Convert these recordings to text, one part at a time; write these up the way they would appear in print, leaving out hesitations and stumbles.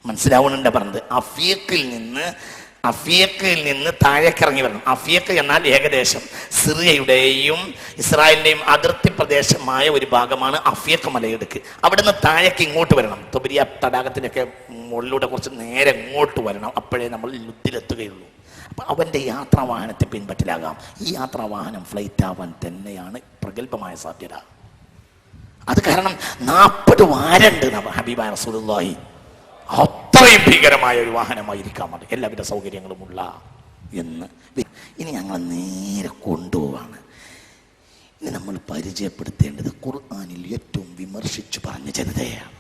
മനസ്സിലാവുന്നുണ്ട് പറഞ്ഞത്. അഫീഖിൽ നിന്ന് താഴേക്കിറങ്ങി വരണം. അഫീഖ് എന്നാൽ ഏകദേശം സിറിയയുടെയും ഇസ്രായേലിന്റെയും അതിർത്തി പ്രദേശമായ ഒരു ഭാഗമാണ് അഫീഖ് മലയിടുക്ക്. അവിടെ നിന്ന് താഴേക്ക് ഇങ്ങോട്ട് വരണം. തൊബരിയ തടാകത്തിൻ്റെയൊക്കെ മുകളിലൂടെ കുറച്ച് നേരെ ഇങ്ങോട്ട് വരണം. അപ്പോഴേ നമ്മൾ ലുദ്ധിലെത്തുകയുള്ളൂ. അപ്പം അവൻ്റെ യാത്രാവാഹനത്തെ പിൻപറ്റിലാകാം. ഈ യാത്രാവാഹനം ഫ്ലൈറ്റ് ആവാൻ തന്നെയാണ് പ്രഗത്ഭമായ സാധ്യത. അത് കാരണം 40 വാരണ്ട് ഹബീബായ റസൂലുള്ളാഹി. അത്രയും ഭീകരമായ ഒരു വാഹനമായിരിക്കാം അത്, എല്ലാവിധ സൗകര്യങ്ങളുമുള്ള എന്ന്. ഇനി ഞങ്ങൾ നേരെ കൊണ്ടുപോവാണ്. ഇനി നമ്മൾ പരിചയപ്പെടുത്തേണ്ടത് ഖുർആനിൽ ഏറ്റവും വിമർശിച്ചു പറഞ്ഞ ജനതയാണ്.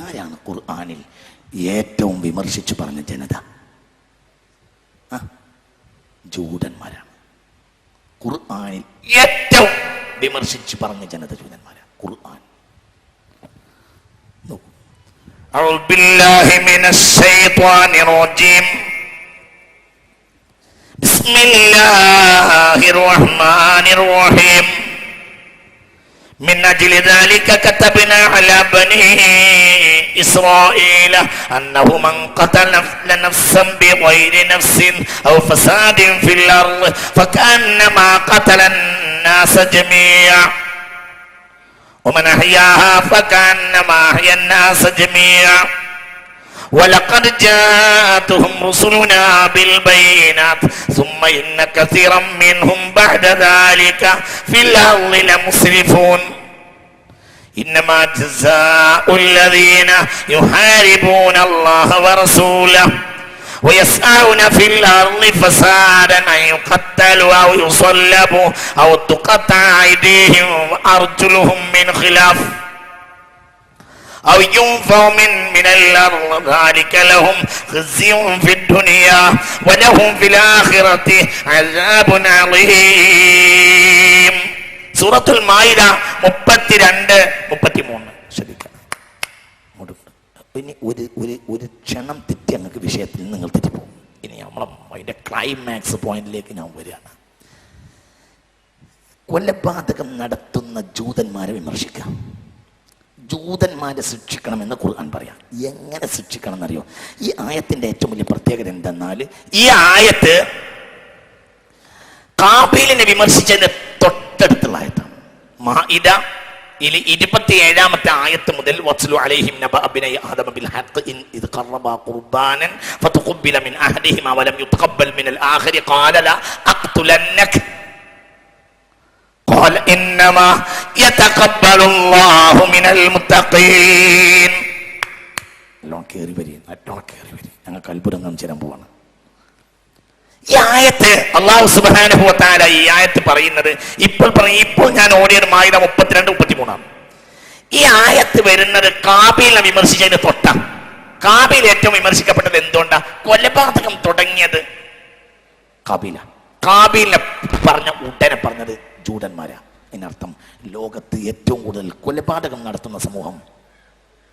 ആരാണ് ഖുർആനിൽ ഏറ്റവും വിമർശിച്ചു പറഞ്ഞ ജനത? ജൂതന്മാരാണ്. ഖുർആനിൽ ഏറ്റവും വിമർശിച്ചു പറഞ്ഞ ജനത ജൂതന്മാരാണ്. ഖുർആൻ أعوذ بالله من الشيطان الرجيم بسم الله الرحمن الرحيم من أجل ذلك كتبنا على بني إسرائيل أنه من قتل نفسا بغير نفس أو فساد في الأرض فكأنما قتل الناس جميعا ومن أحياها فكأنما أحيا الناس جميعا ولقد جاءتهم رسلنا بالبينات ثم إن كثيرا منهم بعد ذلك في الأرض لمسرفون إنما جزاء الذين يحاربون الله ورسوله ويسعون في الأرض فسادا أن يقتلوا أو يصلبوا أو تقطع أيديهم وأرجلهم من خلاف أو ينفوا من الأرض ذلك لهم خزي في الدنيا ولهم في الآخرة عذاب عظيم. സൂറത്തുൽ മാഇദ 32-33. ശ്രദ്ധിക്കുക. ഇനി ഒരു ക്ഷണം തെറ്റി അങ്ങക്ക് വിഷയത്തിൽ നിങ്ങൾ തെറ്റിപ്പോകും. ഇനി അതിൻ്റെ ക്ലൈമാക്സ് പോയിന്റിലേക്ക് ഞാൻ വരികയാണ്. കൊലപാതകം നടത്തുന്ന ജൂതന്മാരെ വിമർശിക്കാം. ജൂതന്മാരെ ശിക്ഷിക്കണമെന്ന് ഖുർആൻ പറയാം. എങ്ങനെ ശിക്ഷിക്കണം എന്നറിയോ? ഈ ആയത്തിന്റെ ഏറ്റവും വലിയ പ്രത്യേകത എന്തെന്നാൽ, ഈ ആയത്ത് കാബീലിനെ വിമർശിച്ചതിന്റെ തൊട്ടടുത്തുള്ള ആയത്താണ്. മാഇദ 27-ാമത്തെ ആയത്ത് മുതൽ വത്ലു അലൈഹിം നബഅ ഇബ്നൈ ആദമ ബിൽ ഹഖ് ഇൻ ഇദ് ഖറബ ഖുർബാനൻ ഫതഖബ്ബല മിൻ അഹദിഹിമാ വലം യുതഖബ്ബൽ മിൻ അൽ ആഖിർ ഖാല ല അഖ്തുലന്നക ഖാല ഇന്നമാ യതഖബ്ബലു അല്ലാഹു മിനൽ മുത്തഖീൻ. ലോൺ കേറി വരി ഞങ്ങൾക്ക് അത്ഭുതം ചെയ്യാൻ പോവാണ്. ഈ ആയത്ത് അല്ലാഹു സുബ്ഹാനഹു വ തആല ഈ ആയത്ത് പറയുന്നത് ഇപ്പോൾ ഞാൻ ഓടിയത് മാഇദ 32-33. ഈ ആയത്ത് വരുന്നത് കാബീലിനെ വിമർശിച്ചതിന് തൊട്ട. കാബീൽ ഏറ്റവും വിമർശിക്കപ്പെട്ടത് എന്തുകൊണ്ടാ? കൊലപാതകം തുടങ്ങിയത് കാബീലിനെ പറഞ്ഞ ഉടനെ പറഞ്ഞത് ജൂതന്മാരാ. ഇതിനർത്ഥം ലോകത്ത് ഏറ്റവും കൂടുതൽ കൊലപാതകം നടത്തുന്ന സമൂഹം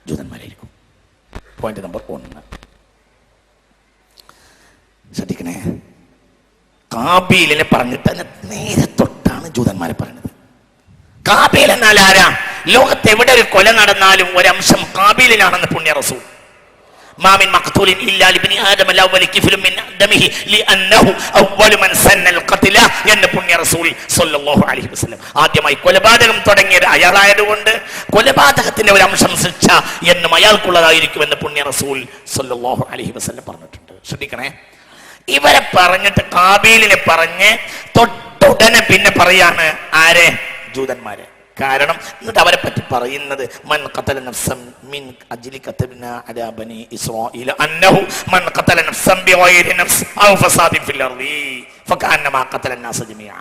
ജൂതന്മാരായിരിക്കും. പോയിന്റ് നമ്പർ 1 ശ്രദ്ധിക്കണേ. കാബീലിനെ പറഞ്ഞിട്ട് നേരെ തൊട്ടാണ് ജൂതന്മാരെ പറഞ്ഞത്. കാബീൽ എന്നാൽ ആരാ? ലോകത്ത് എവിടെ ഒരു കൊല നടന്നാലും ഒരംശം കാബീലിനാണെന്ന് പുണ്യ റസൂൽ. മാമിൻ മഖ്തൂലിൻ ഇല്ലാ ലിബ്നി ആദമ ലവ്വലി കിഫ്ലുൻ മിൻ ദമിഹി ലിഅന്നഹു അവ്വലു മൻ സന്നൽ ഖത്ല എന്ന് പുണ്യ റസൂൽ സ്വല്ലല്ലാഹു അലൈഹി വസല്ലം. ആദ്യമായി കൊലപാതകം തുടങ്ങിയത് അയാളായതുകൊണ്ട് കൊലപാതകത്തിന്റെ ഒരു അംശം ശിക്ഷ എന്നും അയാൾക്കുള്ളതായിരിക്കുമെന്ന് പുണ്യ റസൂൽ സ്വല്ലല്ലാഹു അലൈഹി വസല്ലം പറഞ്ഞിട്ടുണ്ട്. ശ്രദ്ധിക്കണേ. ഇവരെ പറഞ്ഞിട്ട് കാബീലിനെ പറഞ്ഞ് തൊട്ടുടനെ പിന്നെ പറയാണ് ആരെ? ജൂതന്മാരെ. കാരണം എന്നിട്ട് അവരെ പറ്റി പറയുന്നത് മൻ ഖതല നഫ്സൻ മിൻ അജ്ലി കതബ്നാ അലാ ബനി ഇസ്രായീല അന്നഹു മൻ ഖതല നഫ്സൻ ബിഗൈരി നഫ്സ് ഔ ഫസാദിൻ ഫിൽ അർളി ഫകഅന്നമാ ഖതല അന്നാസ ജമീഅ.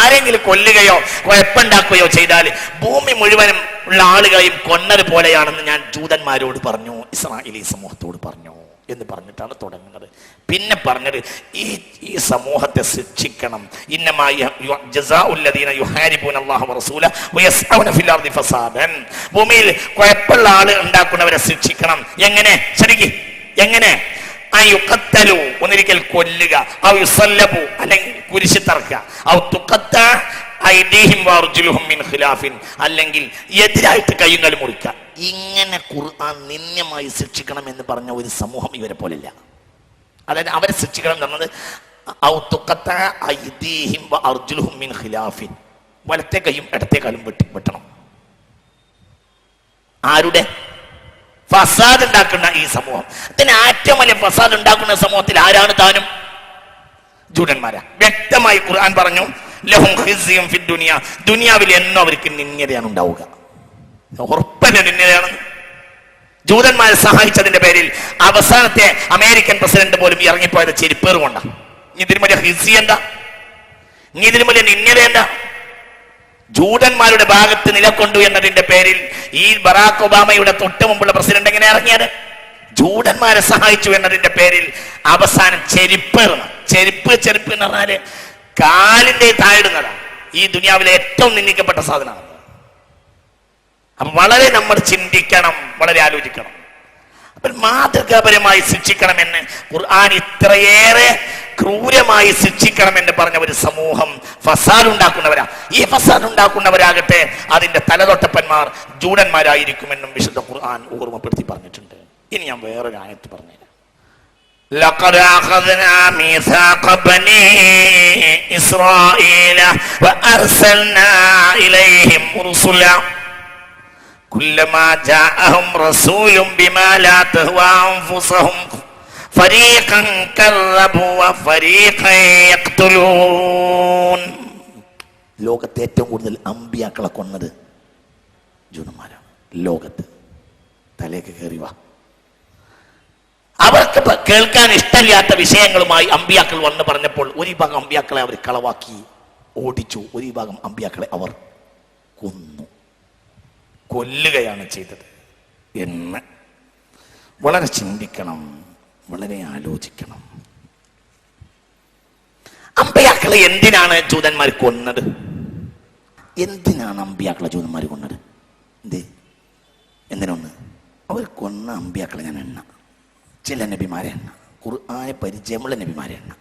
ആരെങ്കിലും കൊല്ലുകയോ കുഴപ്പമുണ്ടാക്കുകയോ ചെയ്താൽ ഭൂമി മുഴുവനും ഉള്ള ആളുകളെയും കൊന്നത് പോലെയാണെന്ന് ഞാൻ ജൂതന്മാരോട് പറഞ്ഞു, ഇസ്രായേലി സമൂഹത്തോട് പറഞ്ഞു എന്ന് പറഞ്ഞിട്ടാണ് തുടങ്ങുന്നത്. പിന്നെ പറഞ്ഞത് ഈ സമൂഹത്തെ ശിക്ഷിക്കണം. ഭൂമിയിൽ കുഴപ്പമുള്ള ആള് ഉണ്ടാക്കുന്നവരെ ശിക്ഷിക്കണം. എങ്ങനെ? ശരിക്ക് എങ്ങനെ? ഒന്നിരിക്കൽ കൊല്ലുക, അല്ലെങ്കിൽ കുരിശ് തറക്കുക, ഐദീഹിം വഅർജുലുഹും മിൻ ഖിലാഫിൻ, അല്ലെങ്കിൽ എതിരായിട്ട് കൈയും കാലും മുറിക്കുക. ഇങ്ങനെ ഖുർആൻ നിന്ദ്യമായി ശിക്ഷിക്കണം എന്ന് പറഞ്ഞ ഒരു സമൂഹം ഇവരെ പോലില്ല. അതായത് അവരെ ശിക്ഷിക്കണം എന്ന് പറഞ്ഞത് ഔ തുഖത്തഅ ഐദീഹിം വഅർജുലുഹും മിൻ ഖിലാഫിൻ, വലത്തെ കൈയും ഇടത്തെ കാലും വെട്ടണം. ആരുടെ? ഫസാദ് ഉണ്ടാക്കുന്ന ഈ സമൂഹം. ഇതിന് ഏറ്റവും വലിയ ഫസാദ് ഉണ്ടാക്കുന്ന സമൂഹത്തിൽ ആരാണ്? താനും ജൂതന്മാരാ. വ്യക്തമായി ഖുർആൻ പറഞ്ഞു, ലഹും ഖിസ്യും ഫിദ് ദുനിയ, ദുനിയാവിൽ എന്നും അവർക്ക് നിന്യതയാണ് ഉണ്ടാവുക. ഉറപ്പന്നെ നിന്യതയാണ്. ജൂതന്മാരെ സഹായിച്ചതിന്റെ പേരിൽ അവസാനത്തെ അമേരിക്കൻ പ്രസിഡന്റ് പോലും ഇറങ്ങിപ്പോയത് ചെരിപ്പേറ് കൊണ്ടാണ്. ഇതിന് വലിയ ഖിസി എന്താ? ഇതിന് വലിയ നിന്യത എന്താ? ജൂതന്മാരുടെ ഭാഗത്ത് നിലകൊണ്ടു എന്നതിന്റെ പേരിൽ ഈ ബറാക് ഒബാമയുടെ തൊട്ട് മുമ്പുള്ള പ്രസിഡന്റ് എങ്ങനെ ഇറങ്ങിയത്? ജൂതന്മാരെ സഹായിച്ചു എന്നതിന്റെ പേരിൽ അവസാനം ചെരുപ്പ് എന്ന് പറഞ്ഞാല് കാലിന്റെ താഴിടുന്നതാണ്. ഈ ദുനിയാവിലെ ഏറ്റവും നിന്ദിക്കപ്പെട്ട സാധനമാണ്. അപ്പൊ വളരെ നമ്മൾ ചിന്തിക്കണം, വളരെ ആലോചിക്കണം. അപ്പൊ മാതൃകാപരമായി ശിക്ഷിക്കണമെന്ന് ഖുർആൻ ഇത്രയേറെ ക്രൂരമായി ശിക്ഷിക്കണമെന്ന് പറഞ്ഞ ഒരു സമൂഹം ഫസാദ് ഉണ്ടാക്കുന്നവരാ. ഈ ഫസാദ് ഉണ്ടാക്കുന്നവരാകട്ടെ അതിന്റെ തലതൊട്ടപ്പന്മാർ ജൂതന്മാരായിരിക്കുമെന്നും വിശുദ്ധ ഖുർആൻ ഓർമ്മപ്പെടുത്തി പറഞ്ഞിട്ടുണ്ട്. ഇനി ഞാൻ വേറൊരു ആയത്ത് പറഞ്ഞുതരാം. ലഖദ് അഖദ്നാ മീസാഖ ബനീ ഇസ്രായീല വഅർസൽനാ ഇലൈഹിം റുസുലാ കുല്ലമാ ജാഅഹും റസൂലുൻ ബിമാ ലാ തഹ്വാ അൻഫുസഹും ഫരീഖൻ കറബു വഫരീഖൻ യഖ്തുലൂൻ. ലോകത്തെ ഏറ്റവും കൂടുതൽ അമ്പിയാക്കളെ കൊന്നത് ജൂതന്മാരാണ്. ലോകത്ത് തലേക്ക് കയറി വാ. അവർക്ക് കേൾക്കാൻ ഇഷ്ടമില്ലാത്ത വിഷയങ്ങളുമായി അമ്പിയാക്കൾ വന്ന് പറഞ്ഞപ്പോൾ ഒരു വിഭാഗം അമ്പിയാക്കളെ അവർ കളവാക്കി ഓടിച്ചു, ഒരു വിഭാഗം അമ്പിയാക്കളെ അവർ കൊല്ലുകയാണ് ചെയ്തത് എന്ന് വളരെ ചിന്തിക്കണം, വളരെ ആലോചിക്കണം. അമ്പിയാക്കളെ എന്തിനാണ് ജൂതന്മാർ കൊന്നത്? എന്തിനാണ് അമ്പിയാക്കളെ ജൂതന്മാർ കൊന്നത്? എന്തിനൊന്ന് അവർ കൊന്ന അമ്പിയാക്കളെ ഞാൻ എണ്ണ, ചില നബിമാരെ എണ്ണ, ഖുർആനെ പരിചയമുള്ള നബിമാരെ എണ്ണ.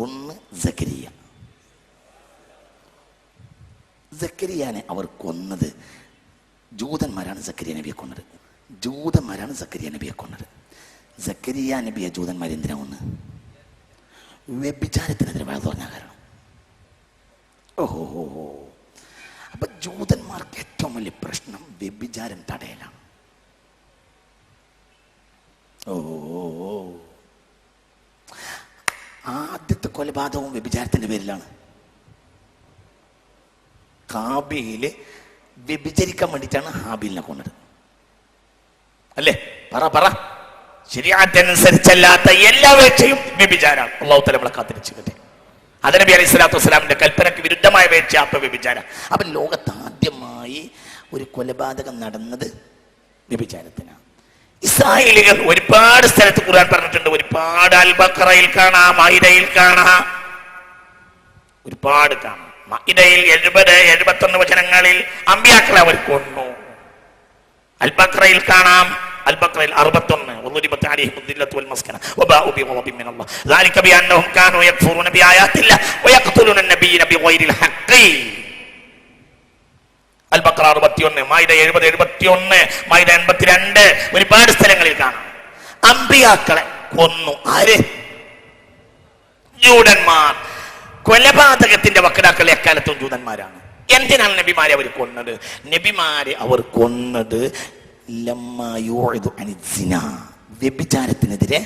ഒന്ന് സക്കരിയാനെ അവർ കൊന്നത്. ജൂതന്മാരാണ് സക്കരിയ നബിയെ കൊന്നത്. ജൂതന്മാരാണ് സക്കരിയ നബിയെ കൊന്നത്. സക്കരിയ നബിയെ ജൂതന്മാർ എന്തിനാ കൊന്ന്? വ്യഭിചാരത്തിനെതിരെ വഴ പറഞ്ഞ കാരണം. ഓഹോ. അപ്പൊ ജൂതന്മാർക്ക് ഏറ്റവും വലിയ പ്രശ്നം വ്യഭിചാരം തടയലാണ്. ആദ്യത്തെ കൊലപാതകവും വ്യഭിചാരത്തിന്റെ പേരിലാണ്. കാബീല് വ്യഭിചരിക്കാൻ വേണ്ടിയിട്ടാണ് ഹാബീലിനെ കൊന്നത്. അല്ലേ? പറ ശരീഅത്തനുസരിച്ചല്ലാത്ത എല്ലാ വേഴ്ചയും വ്യഭിചാരമാണ്. അല്ലാഹു തആല നമ്മളെ കാത്തിരക്ഷിക്കട്ടെ. അത് നബി അലൈഹി സ്വലാത്തു വസ്സലാമിന്റെ കൽപ്പനയ്ക്ക് വിരുദ്ധമായ വേഴ്ച അപ്പൊ വ്യഭിചാരം. അപ്പൊ ലോകത്ത് ആദ്യമായി ഒരു കൊലപാതകം നടന്നത് വ്യഭിചാരത്തിനാണ്. ഇസ്രായേലികൾ ഒരുപാട് സ്ഥലത്ത് ഖുർആൻ പറഞ്ഞിട്ടുണ്ട്. ഒരുപാട് അൽ ബഖറയിൽ കാണാം, മാഇദയിൽ കാണാം, ഒരുപാട് കാണാം. മാഇദയിൽ 70-71 വചനങ്ങളിൽ അമ്പിയാക്കളെ അവർ കൊന്നു. അൽ ബഖറയിൽ കാണാം, അൽ ബഖറയിൽ 61 വദുരിബത അലൈഹിം ദില്ലത്തു വൽ മസ്കന വബാഉ ബിഗളബിൻ മിനല്ലാഹ് ദാലിക ബിഅന്നഹും കാനൂ യക്ഫുറൂന ബിആയാത്തില്ലാഹി വയഖ്തുലൂന അൻ-നബിയ്യന ബിഗൈരിൽ ഹഖ്. അൽ ബഖറ 61, മാഇദ 70-71, മാഇദ 82, ഒരുപാട് സ്ഥലങ്ങളിൽ കാണാം. അമ്പിയാക്കളെ കൊന്നു. ആര്? ജൂതന്മാർ. കൊലപാതകത്തിന്റെ വക്താക്കൾ എക്കാലത്തും ജൂതന്മാരാണ്. എന്തിനാണ് നബിമാരെ അവർ കൊന്നത്? നബിമാരെ അവർ കൊന്നത് വ്യഭിചാരത്തിനെതിരെ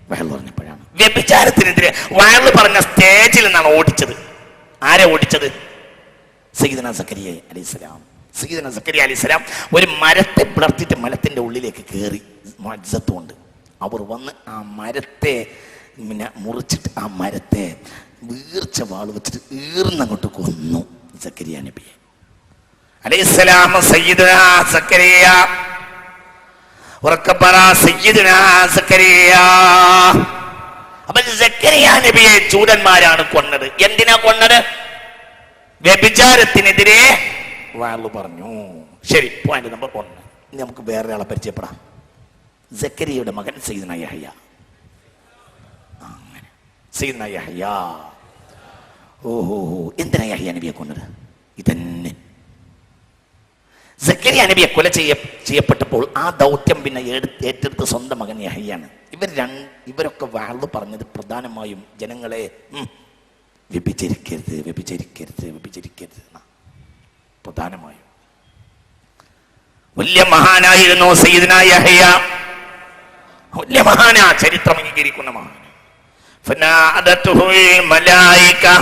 വയൽ പറഞ്ഞപ്പോഴാണ്. വ്യഭിചാരത്തിനെതിരെ വയൽ പറഞ്ഞ സ്റ്റേജിൽ നിന്നാണ് ഓടിച്ചത്. ആരെ ഓടിച്ചത്? സയ്യിദുനാ സക്കരിയ അലൈഹിസ്സലാം. സയ്യിദുനാ സക്കരിയ അലൈഹിസ്സലാം ഒരു മരത്തെ പിളർത്തിയിട്ട് മരത്തിന്റെ ഉള്ളിലേക്ക് കയറി മുഅ്ജിസത്തുകൊണ്ട് അവർ വന്ന് ആ മരത്തെ മുറിച്ചിട്ട് ആ മരത്തെ വീർച്ച വാള് വെച്ചിട്ട് ഈർന്നങ്ങോട്ട് കൊന്നു സക്കരിയ നബിയെ അലൈഹിസ്സലാം. സയ്യിദുനാ സക്കരിയ ഉറക്കപ്പറ സയ്യിദുനാ സക്കരിയ. അപ്പൊ സക്കരിയ നബിയെ ജൂതന്മാരാണ് കൊന്നത്. എന്തിനാ കൊന്നത്? വ്യഭിചാരത്തിനെതിരെ വാള് പറഞ്ഞു. ശരി, പോയിന്റ് നമ്പർ 1. ഇനി നമുക്ക് വേറെ ആളെ പരിചയപ്പെടാം. സക്കരിയയുടെ മകൻ സയ്യിദുനാ യഹ്യ. അങ്ങനെ സയ്യിദുനാ യഹ്യ ഓഹോ, എന്തിനാ യഹ്യ നബിയെ കൊന്നത്? ഇതന്നെ. സക്കരിയ നബിയെ കൊല ചെയ്യപ്പെട്ടപ്പോൾ ആ ദൗത്യം പിന്നെ ഏറ്റെടുത്ത് സ്വന്തം മകൻ യഹ്യയാണ്. ഇവരൊക്കെ വാഴ്ന്നു പറഞ്ഞത് പ്രധാനമായും ജനങ്ങളെ വ്യഭിചരിക്കരുത്, വ്യഭിചരിക്കരുത്, വ്യഭിചരിക്കരുത്. പ്രധാനമായും വലിയ മഹാനായിരുന്നു സയ്യിദ്നാ യഹ്യ. വലിയ മഹാനാ, ചരിത്രം അംഗീകരിക്കുന്ന മഹാൻ. فنادته الملائكة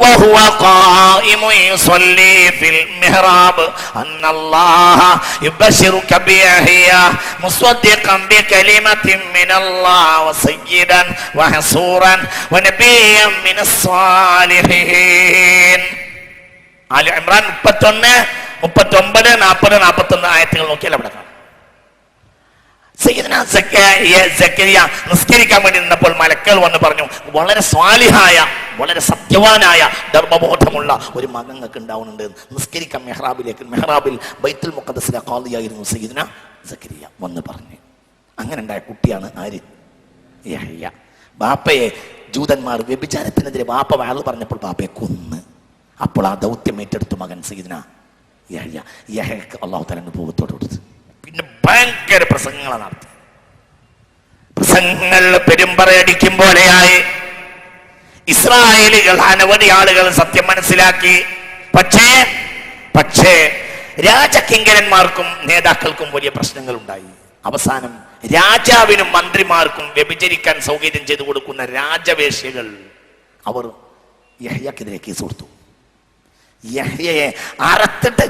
وهو قائم يصلي في المحراب أن الله يبشرك بيحيى مصدقا بكلمة من الله وسيدا وحصورا ونبيا من الصالحين. ആൽ ഇംറാൻ 31, 39, 40, 41 ആയത്തുകൾ നോക്കിയാൽ അവിടെ കാണാം. സയ്യിദ്നാ സക്കരിയ നിസ്കരിക്കാൻ വേണ്ടി നിന്നപ്പോൾ മലക്കുകൾ വന്ന് പറഞ്ഞു, വളരെ സ്വാലിഹായ, വളരെ സത്യവാനായ, ധർമ്മബോധമുള്ള ഒരു മകങ്ങൾക്ക് ഉണ്ടാവുന്നുണ്ട്. നിസ്കരിക്കാൻ മെഹ്റാബിൽ ബൈത്തുൽ മുഖദ്ദസിലെ ഖാദിയായിരുന്നു സയ്യിദ്നാ സക്കരിയ വന്ന് പറഞ്ഞു. അങ്ങനെ ഉണ്ടായ കുട്ടിയാണ് ആര്? യഹ്യ. ബാപ്പയെ ജൂതന്മാർ വ്യഭിചാരത്തിനെതിരെ ബാപ്പ വാഴ പറഞ്ഞപ്പോൾ ബാപ്പയെ കൊന്ന്. അപ്പോൾ ആ ദൗത്യം ഏറ്റെടുത്തു മകൻ സയ്യിദ്നാ യഹ്യ. യഹ്യക്ക് അല്ലാഹു തആല അനുഭവത്തോട് കൊടുത്തു. പിന്നെ ഭയങ്കര പ്രസംഗങ്ങളാണ് നടത്തി. പ്രസംഗങ്ങൾ പെരുമ്പറയടിക്കും പോലെയായി. ഇസ്രായേലികൾ അനവധി ആളുകൾ സത്യം മനസ്സിലാക്കി. പക്ഷേ രാജകിങ്കരന്മാർക്കും നേതാക്കൾക്കും വലിയ പ്രശ്നങ്ങൾ ഉണ്ടായി. അവസാനം രാജാവിനും മന്ത്രിമാർക്കും വ്യഭിചരിക്കാൻ സൗകര്യം ചെയ്തു കൊടുക്കുന്ന രാജവേശ്യകൾ അവർ യഹ്യക്കെതിരെ കേസ് കൊടുത്തു. യഹ്യയെ അറത്തിട്ട്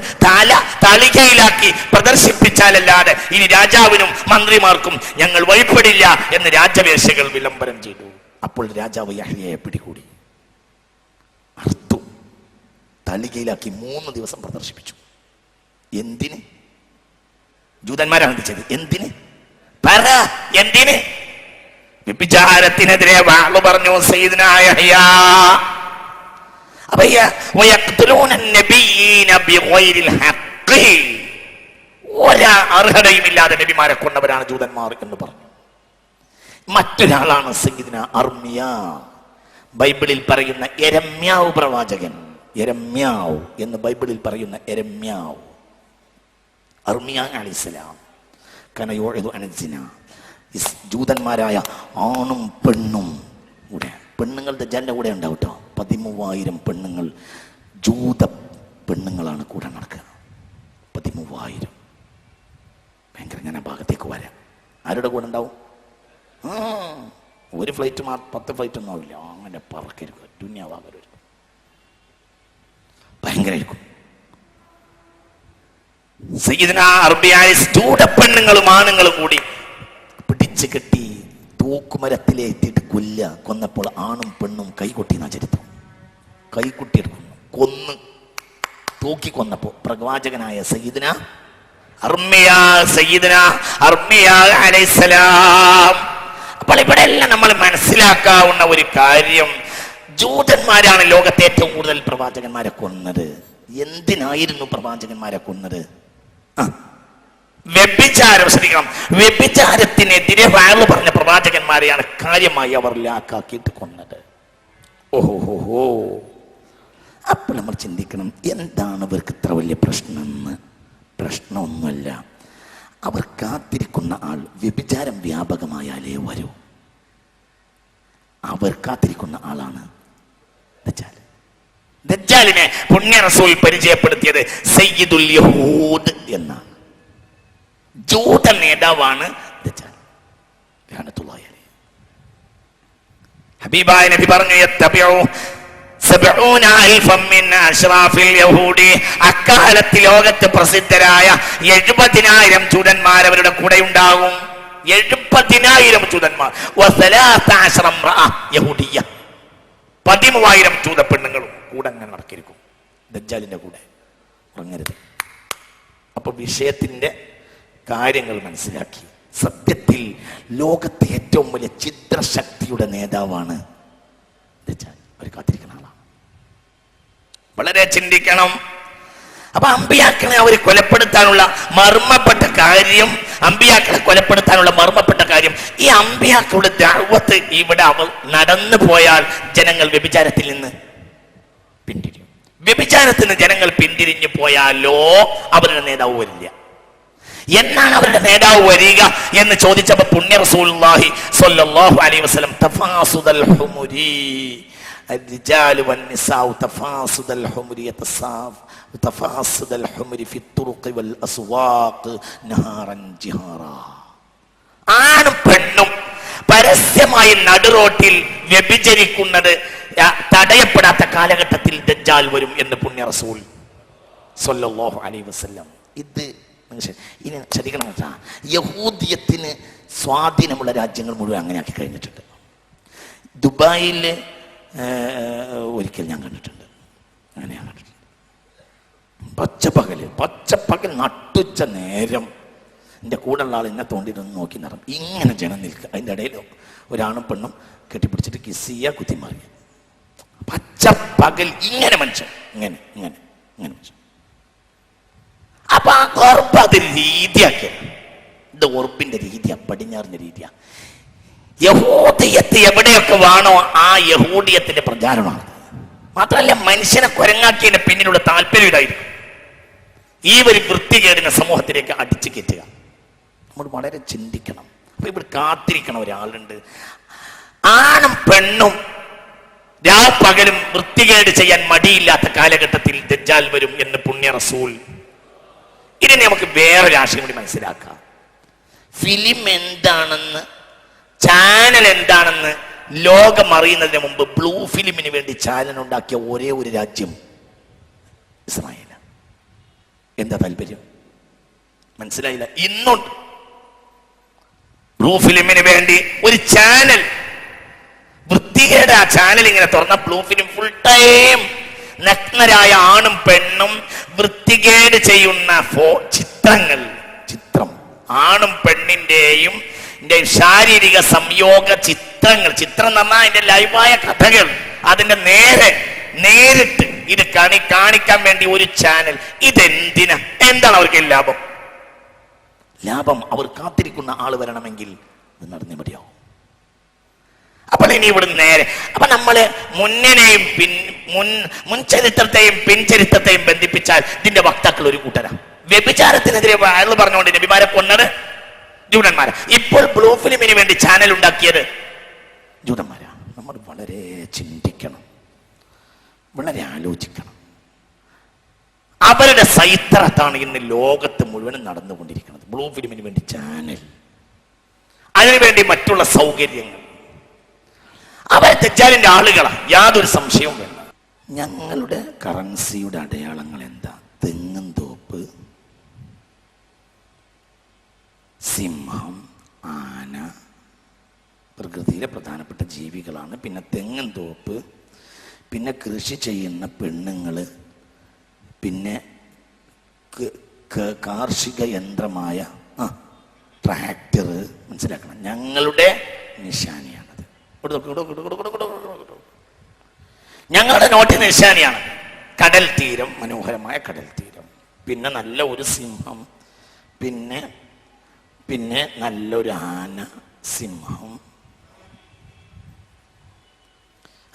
തളികയിലാക്കി പ്രദർശിപ്പിച്ചാലല്ലാതെ ഇനി രാജാവിനും മന്ത്രിമാർക്കും ഞങ്ങൾ വഴിപ്പെടില്ല എന്ന് രാജവേശ്യകൾ വിളംബരം ചെയ്തു. അപ്പോൾ രാജാവ് യഹ്യയെ പിടികൂടി, അർത്തു, തളികയിലാക്കി 3 ദിവസം പ്രദർശിപ്പിച്ചു. എന്തിന്? ജൂതന്മാരാണ് ഇത് ചെയ്തത്. എന്തിന്? പറ, എന്തിന്? വ്യഭിചാരത്തിനെതിരെ വാള് പറഞ്ഞു സയ്യിദ്നാ യഹ്യ. അർഹതയുമില്ലാതെ നബിമാരെ കൊണ്ടവരാണ് ജൂതന്മാർ എന്ന് പറഞ്ഞു. മറ്റൊരാളാണ് സയ്യിദ്നാ അർമിയ. ബൈബിളിൽ പറയുന്ന യെരമ്യാവ് പ്രവാചകൻ. യെരമ്യാവ് എന്ന് ബൈബിളിൽ പറയുന്ന യെരമ്യാവ്, അർമിയ അലൈഹിസ്സലാം. കനയോഴു അനസിന. ജൂതന്മാരായ ആണും പെണ്ണും കൂടെ, പെണ്ണുങ്ങൾ ദജ്ജാലിന്റെ കൂടെ ഉണ്ടാവും കേട്ടോ. 13,000 പെണ്ണുങ്ങൾ, ജൂത പെണ്ണുങ്ങളാണ് കൂടെ നടക്കുക. 13,000. ഭയങ്കര. ഞാൻ ആ ഭാഗത്തേക്ക് വരാം. ആരുടെ കൂടെ ഉണ്ടാവും? ഒരു ഫ്ലൈറ്റ് 10 ഫ്ലൈറ്റ് ഒന്നും ആവില്ല. അങ്ങനെ പറക്കരുത്. ദുനിയാവാകരുത്. ഭയങ്കരമായിരിക്കും. സയ്യിദ്നാ അർമിയ ജൂത പെണ്ണുങ്ങളും ആണുങ്ങളും കൂടി പിടിച്ചു കെട്ടി തൂക്കുമരത്തിലെത്തിയിട്ട് കൊന്നപ്പോൾ ആണും പെണ്ണും കൈകൊട്ടിയെന്ന ചരിത്രം. കൈകൊട്ടിയെടുക്കുന്നു, കൊന്ന് തൂക്കി കൊന്നപ്പോൾ പ്രവാചകനായ സയ്യിദ്നാ അർമിയ അലൈഹിസ്സലാം. അപ്പോൾ ഇവിടെ എല്ലാം നമ്മൾ മനസ്സിലാക്കാവുന്ന ഒരു കാര്യം, ജൂതന്മാരാണ് ലോകത്തെ ഏറ്റവും കൂടുതൽ പ്രവാചകന്മാരെ കൊന്നത്. എന്തിനായിരുന്നു പ്രവാചകന്മാരെ കൊന്നത്? വ്യഭിചാരം. ശ്രദ്ധിക്കണം, വ്യഭിചാരത്തിനെതിരെ വാഴ പറഞ്ഞ പ്രവാചകന്മാരെയാണ് കാര്യമായി അവർ ലാക്കാക്കിയിട്ട് കൊന്നത്. ഓഹോ. അപ്പോൾ നമ്മൾ ചിന്തിക്കണം, എന്താണ് ഇവർക്ക് ഇത്ര വലിയ പ്രശ്നമെന്ന്. പ്രശ്നമൊന്നുമല്ല, അവർ കാത്തിരിക്കുന്ന ആൾ വ്യഭിചാരം വ്യാപകമായാലേ വരൂ. അവർ കാത്തിരിക്കുന്ന ആളാണ് ദജ്ജാൽ. ദജ്ജാലിനെ പുണ്യ റസൂൽ പരിചയപ്പെടുത്തിയത് സയ്യിദുൽ യഹൂദ് എന്നാണ്. ജൂത നേതാവാണ് ദജ്ജാൽ. ഹബീബായ നബി പറഞ്ഞു, അക്കാലത്ത് ലോകത്ത് പ്രസിദ്ധരായ 70,000 ജൂതന്മാർ അവരുടെ കൂടെ ഉണ്ടാകും. 70,000 ജൂതന്മാർ. 13,000 ജൂത പെണ്ണുങ്ങളും കൂടെ അങ്ങനെ നടക്കിയിരിക്കും ദജ്ജാലിന്റെ കൂടെ. ഉറങ്ങരുത്. അപ്പൊ വിഷയത്തിന്റെ കാര്യങ്ങൾ മനസ്സിലാക്കി. സത്യത്തിൽ ലോകത്തെ ഏറ്റവും വലിയ ചിത്രശക്തിയുടെ നേതാവാണ് ദജ്ജാൽ. അവർ കാത്തിരിക്കുന്ന ആളാണ്. വളരെ ചിന്തിക്കണം. അപ്പൊ അമ്പിയാക്കളെ അവർ കൊലപ്പെടുത്താനുള്ള മർമ്മപ്പെട്ട കാര്യം, അമ്പിയാക്കളെ കൊലപ്പെടുത്താനുള്ള മർമ്മപ്പെട്ട കാര്യം, ഈ അമ്പിയാക്കളുടെ ദഅവത്ത് ഇവിടെ നടന്നു പോയാൽ ജനങ്ങൾ വ്യഭിചാരത്തിൽ നിന്ന് പിന്തിരിയും. വ്യഭിചാരത്തിന് ജനങ്ങൾ പിന്തിരിഞ്ഞു പോയാലോ അവരുടെ നേതാവ് വരില്ല. എന്നാണ് അവരുടെ നേതാവ് വരിക എന്ന് ചോദിച്ചപ്പോൾ പുണ്യ റസൂലുള്ളാഹി സ്വല്ലല്ലാഹു അലൈഹി വസല്ലം തഫാസുദൽ ഹുമുരി الرجال والنساء تفاسد الحمر تفاسد الحمر في الطرق والأسواق نهارا جهارا. ആണും പെണ്ണും പരസ്യമായി നടുറോട്ടിൽ വ്യഭിചരിക്കുന്നത് തടയപ്പെടാത്ത കാലഘട്ടത്തിൽ ദജ്ജാൽ വരും എന്ന് പുണ്യ റസൂൽ സ്വല്ലല്ലാഹു അലൈഹി വസല്ലം. ഇത് ഇനി ശ്രദ്ധിക്കണം. യഹൂദിയത്തിന് സ്വാധീനമുള്ള രാജ്യങ്ങൾ മുഴുവൻ അങ്ങനെ ആക്കി കഴിഞ്ഞിട്ടുണ്ട്. ദുബായിൽ ഒരിക്കൽ ഞാൻ കണ്ടിട്ടുണ്ട്. അങ്ങനെ ഞാൻ കണ്ടിട്ടുണ്ട്. പച്ചപ്പകൽ നട്ടുച്ച നേരം എൻ്റെ കൂടെയുള്ള ആൾ എന്നെ തോണ്ടിയിട്ടൊന്ന് നോക്കി നടന്നു. ഇങ്ങനെ ജനം നിൽക്കുക. അതിൻ്റെ ഇടയിൽ ഒരാണും പെണ്ണും കെട്ടിപ്പിടിച്ചിട്ട് കിസ് ചെയ്യുക, കുത്തിമാറിയ. പച്ചപ്പകൽ ഇങ്ങനെ മനുഷ്യൻ ഇങ്ങനെ ഇങ്ങനെ ഇങ്ങനെ മനുഷ്യൻ. അപ്പൊ ആ ഉറപ്പ് അത് രീതിയാക്കിയ ഇത് ഉറപ്പിന്റെ രീതിയാ, പടിഞ്ഞാറിന്റെ രീതിയാ. യഹൂദിയത്ത് എവിടെയൊക്കെ വേണോ ആ യഹൂദിയത്തിന്റെ പ്രചാരമാണ്. മാത്രമല്ല മനുഷ്യനെ കുരങ്ങാക്കിയതിന്റെ പിന്നിലുള്ള താല്പര്യം ഇതായിരിക്കും. ഈ ഒരു വൃത്തികേടിനെ സമൂഹത്തിലേക്ക് അടിച്ചു കയറ്റുക. നമ്മൾ വളരെ ചിന്തിക്കണം. അപ്പൊ ഇവിടെ കാത്തിരിക്കണം ഒരാളുണ്ട്. ആണും പെണ്ണും രാപ്പകലും വൃത്തികേട് ചെയ്യാൻ മടിയില്ലാത്ത കാലഘട്ടത്തിൽ ദജ്ജാൽ വരും എന്ന് പുണ്യ റസൂൽ. ഇനി നമുക്ക് വേറൊരു ആശയം കൂടി മനസ്സിലാക്കാം. ഫിലിം എന്താണെന്ന്, ചാനൽ എന്താണെന്ന് ലോകം അറിയുന്നതിന് മുമ്പ് ബ്ലൂ ഫിലിമിന് വേണ്ടി ചാനൽ ഉണ്ടാക്കിയ ഒരേ ഒരു രാജ്യം ഇസ്രായേൽ. എന്താ താല്പര്യം? മനസ്സിലായില്ല. ഇന്നുണ്ട് ബ്ലൂ ഫിലിമിന് വേണ്ടി ഒരു ചാനൽ. വൃത്തികേട് ആ ചാനൽ ഇങ്ങനെ തുറന്ന ബ്ലൂ ഫിലിം ഫുൾ ടൈം നഗ്നരായ ആണും പെണ്ണും വൃത്തികേട് ചെയ്യുന്ന ചിത്രം ആണും പെണ്ണിന്റെയും ശാരീരിക സംയോഗ ചിത്രം എന്ന് പറഞ്ഞാൽ അതിന്റെ ലൈവായ കഥകൾ. അതിന്റെ നേരിട്ട് ഇത് കാണിക്കാൻ വേണ്ടി ഒരു ചാനൽ. ഇതെന്തിനാ? എന്താണ് അവർക്ക് ലാഭം? അവർ കാത്തിരിക്കുന്ന ആള് വരണമെങ്കിൽ ഇത് നടന്നേ മതിയാവും. അപ്പോൾ ഇനി ഇവിടെ നേരെ അപ്പൊ നമ്മള് മുന്നിനെയും മുൻ ചരിത്രത്തെയും പിൻചരിത്രത്തെയും ബന്ധിപ്പിച്ചാൽ ഇതിന്റെ വക്താക്കൾ ഒരു കൂട്ടരാ. വ്യഭിചാരത്തിനെതിരെ അയാൾ പറഞ്ഞുകൊണ്ട് നബിമാരെ കൊന്നത് ജൂതന്മാരാ. ഇപ്പോൾ ബ്ലൂ ഫിലിമിന് വേണ്ടി ചാനൽ ഉണ്ടാക്കിയത് ജൂതന്മാരാ. നമ്മൾ വളരെ ചിന്തിക്കണം, വളരെ ആലോചിക്കണം. അവരുടെ സൈത്രത്താണ് ഇന്ന് ലോകത്ത് മുഴുവനും നടന്നുകൊണ്ടിരിക്കുന്നത്. ബ്ലൂ ഫിലിമിന് വേണ്ടി ചാനൽ, അതിനുവേണ്ടി മറ്റുള്ള സൗകര്യങ്ങൾ. അവർ ദജ്ജാലിന്റെ ആളുകളാണ്, യാതൊരു സംശയവും വേണ്ട. ഞങ്ങളുടെ കറൻസിയുടെ അടയാളങ്ങൾ എന്താ? തെങ്ങും തോപ്പ്, സിംഹം, ആന, പ്രകൃതിയിലെ പ്രധാനപ്പെട്ട ജീവികളാണ്. പിന്നെ തെങ്ങും തോപ്പ്, പിന്നെ കൃഷി ചെയ്യുന്ന പെണ്ണുങ്ങൾ, പിന്നെ കാർഷിക യന്ത്രമായ ട്രാക്ടർ. മനസ്സിലാക്കണം, ഞങ്ങളുടെ നിശാനിയാണത്. ഞങ്ങളുടെ നോട്ടിന് നിശാനിയാണ് കടൽ തീരം, മനോഹരമായ കടൽ തീരം. പിന്നെ നല്ല ഒരു സിംഹം, പിന്നെ നല്ലൊരു ആന, സിംഹം.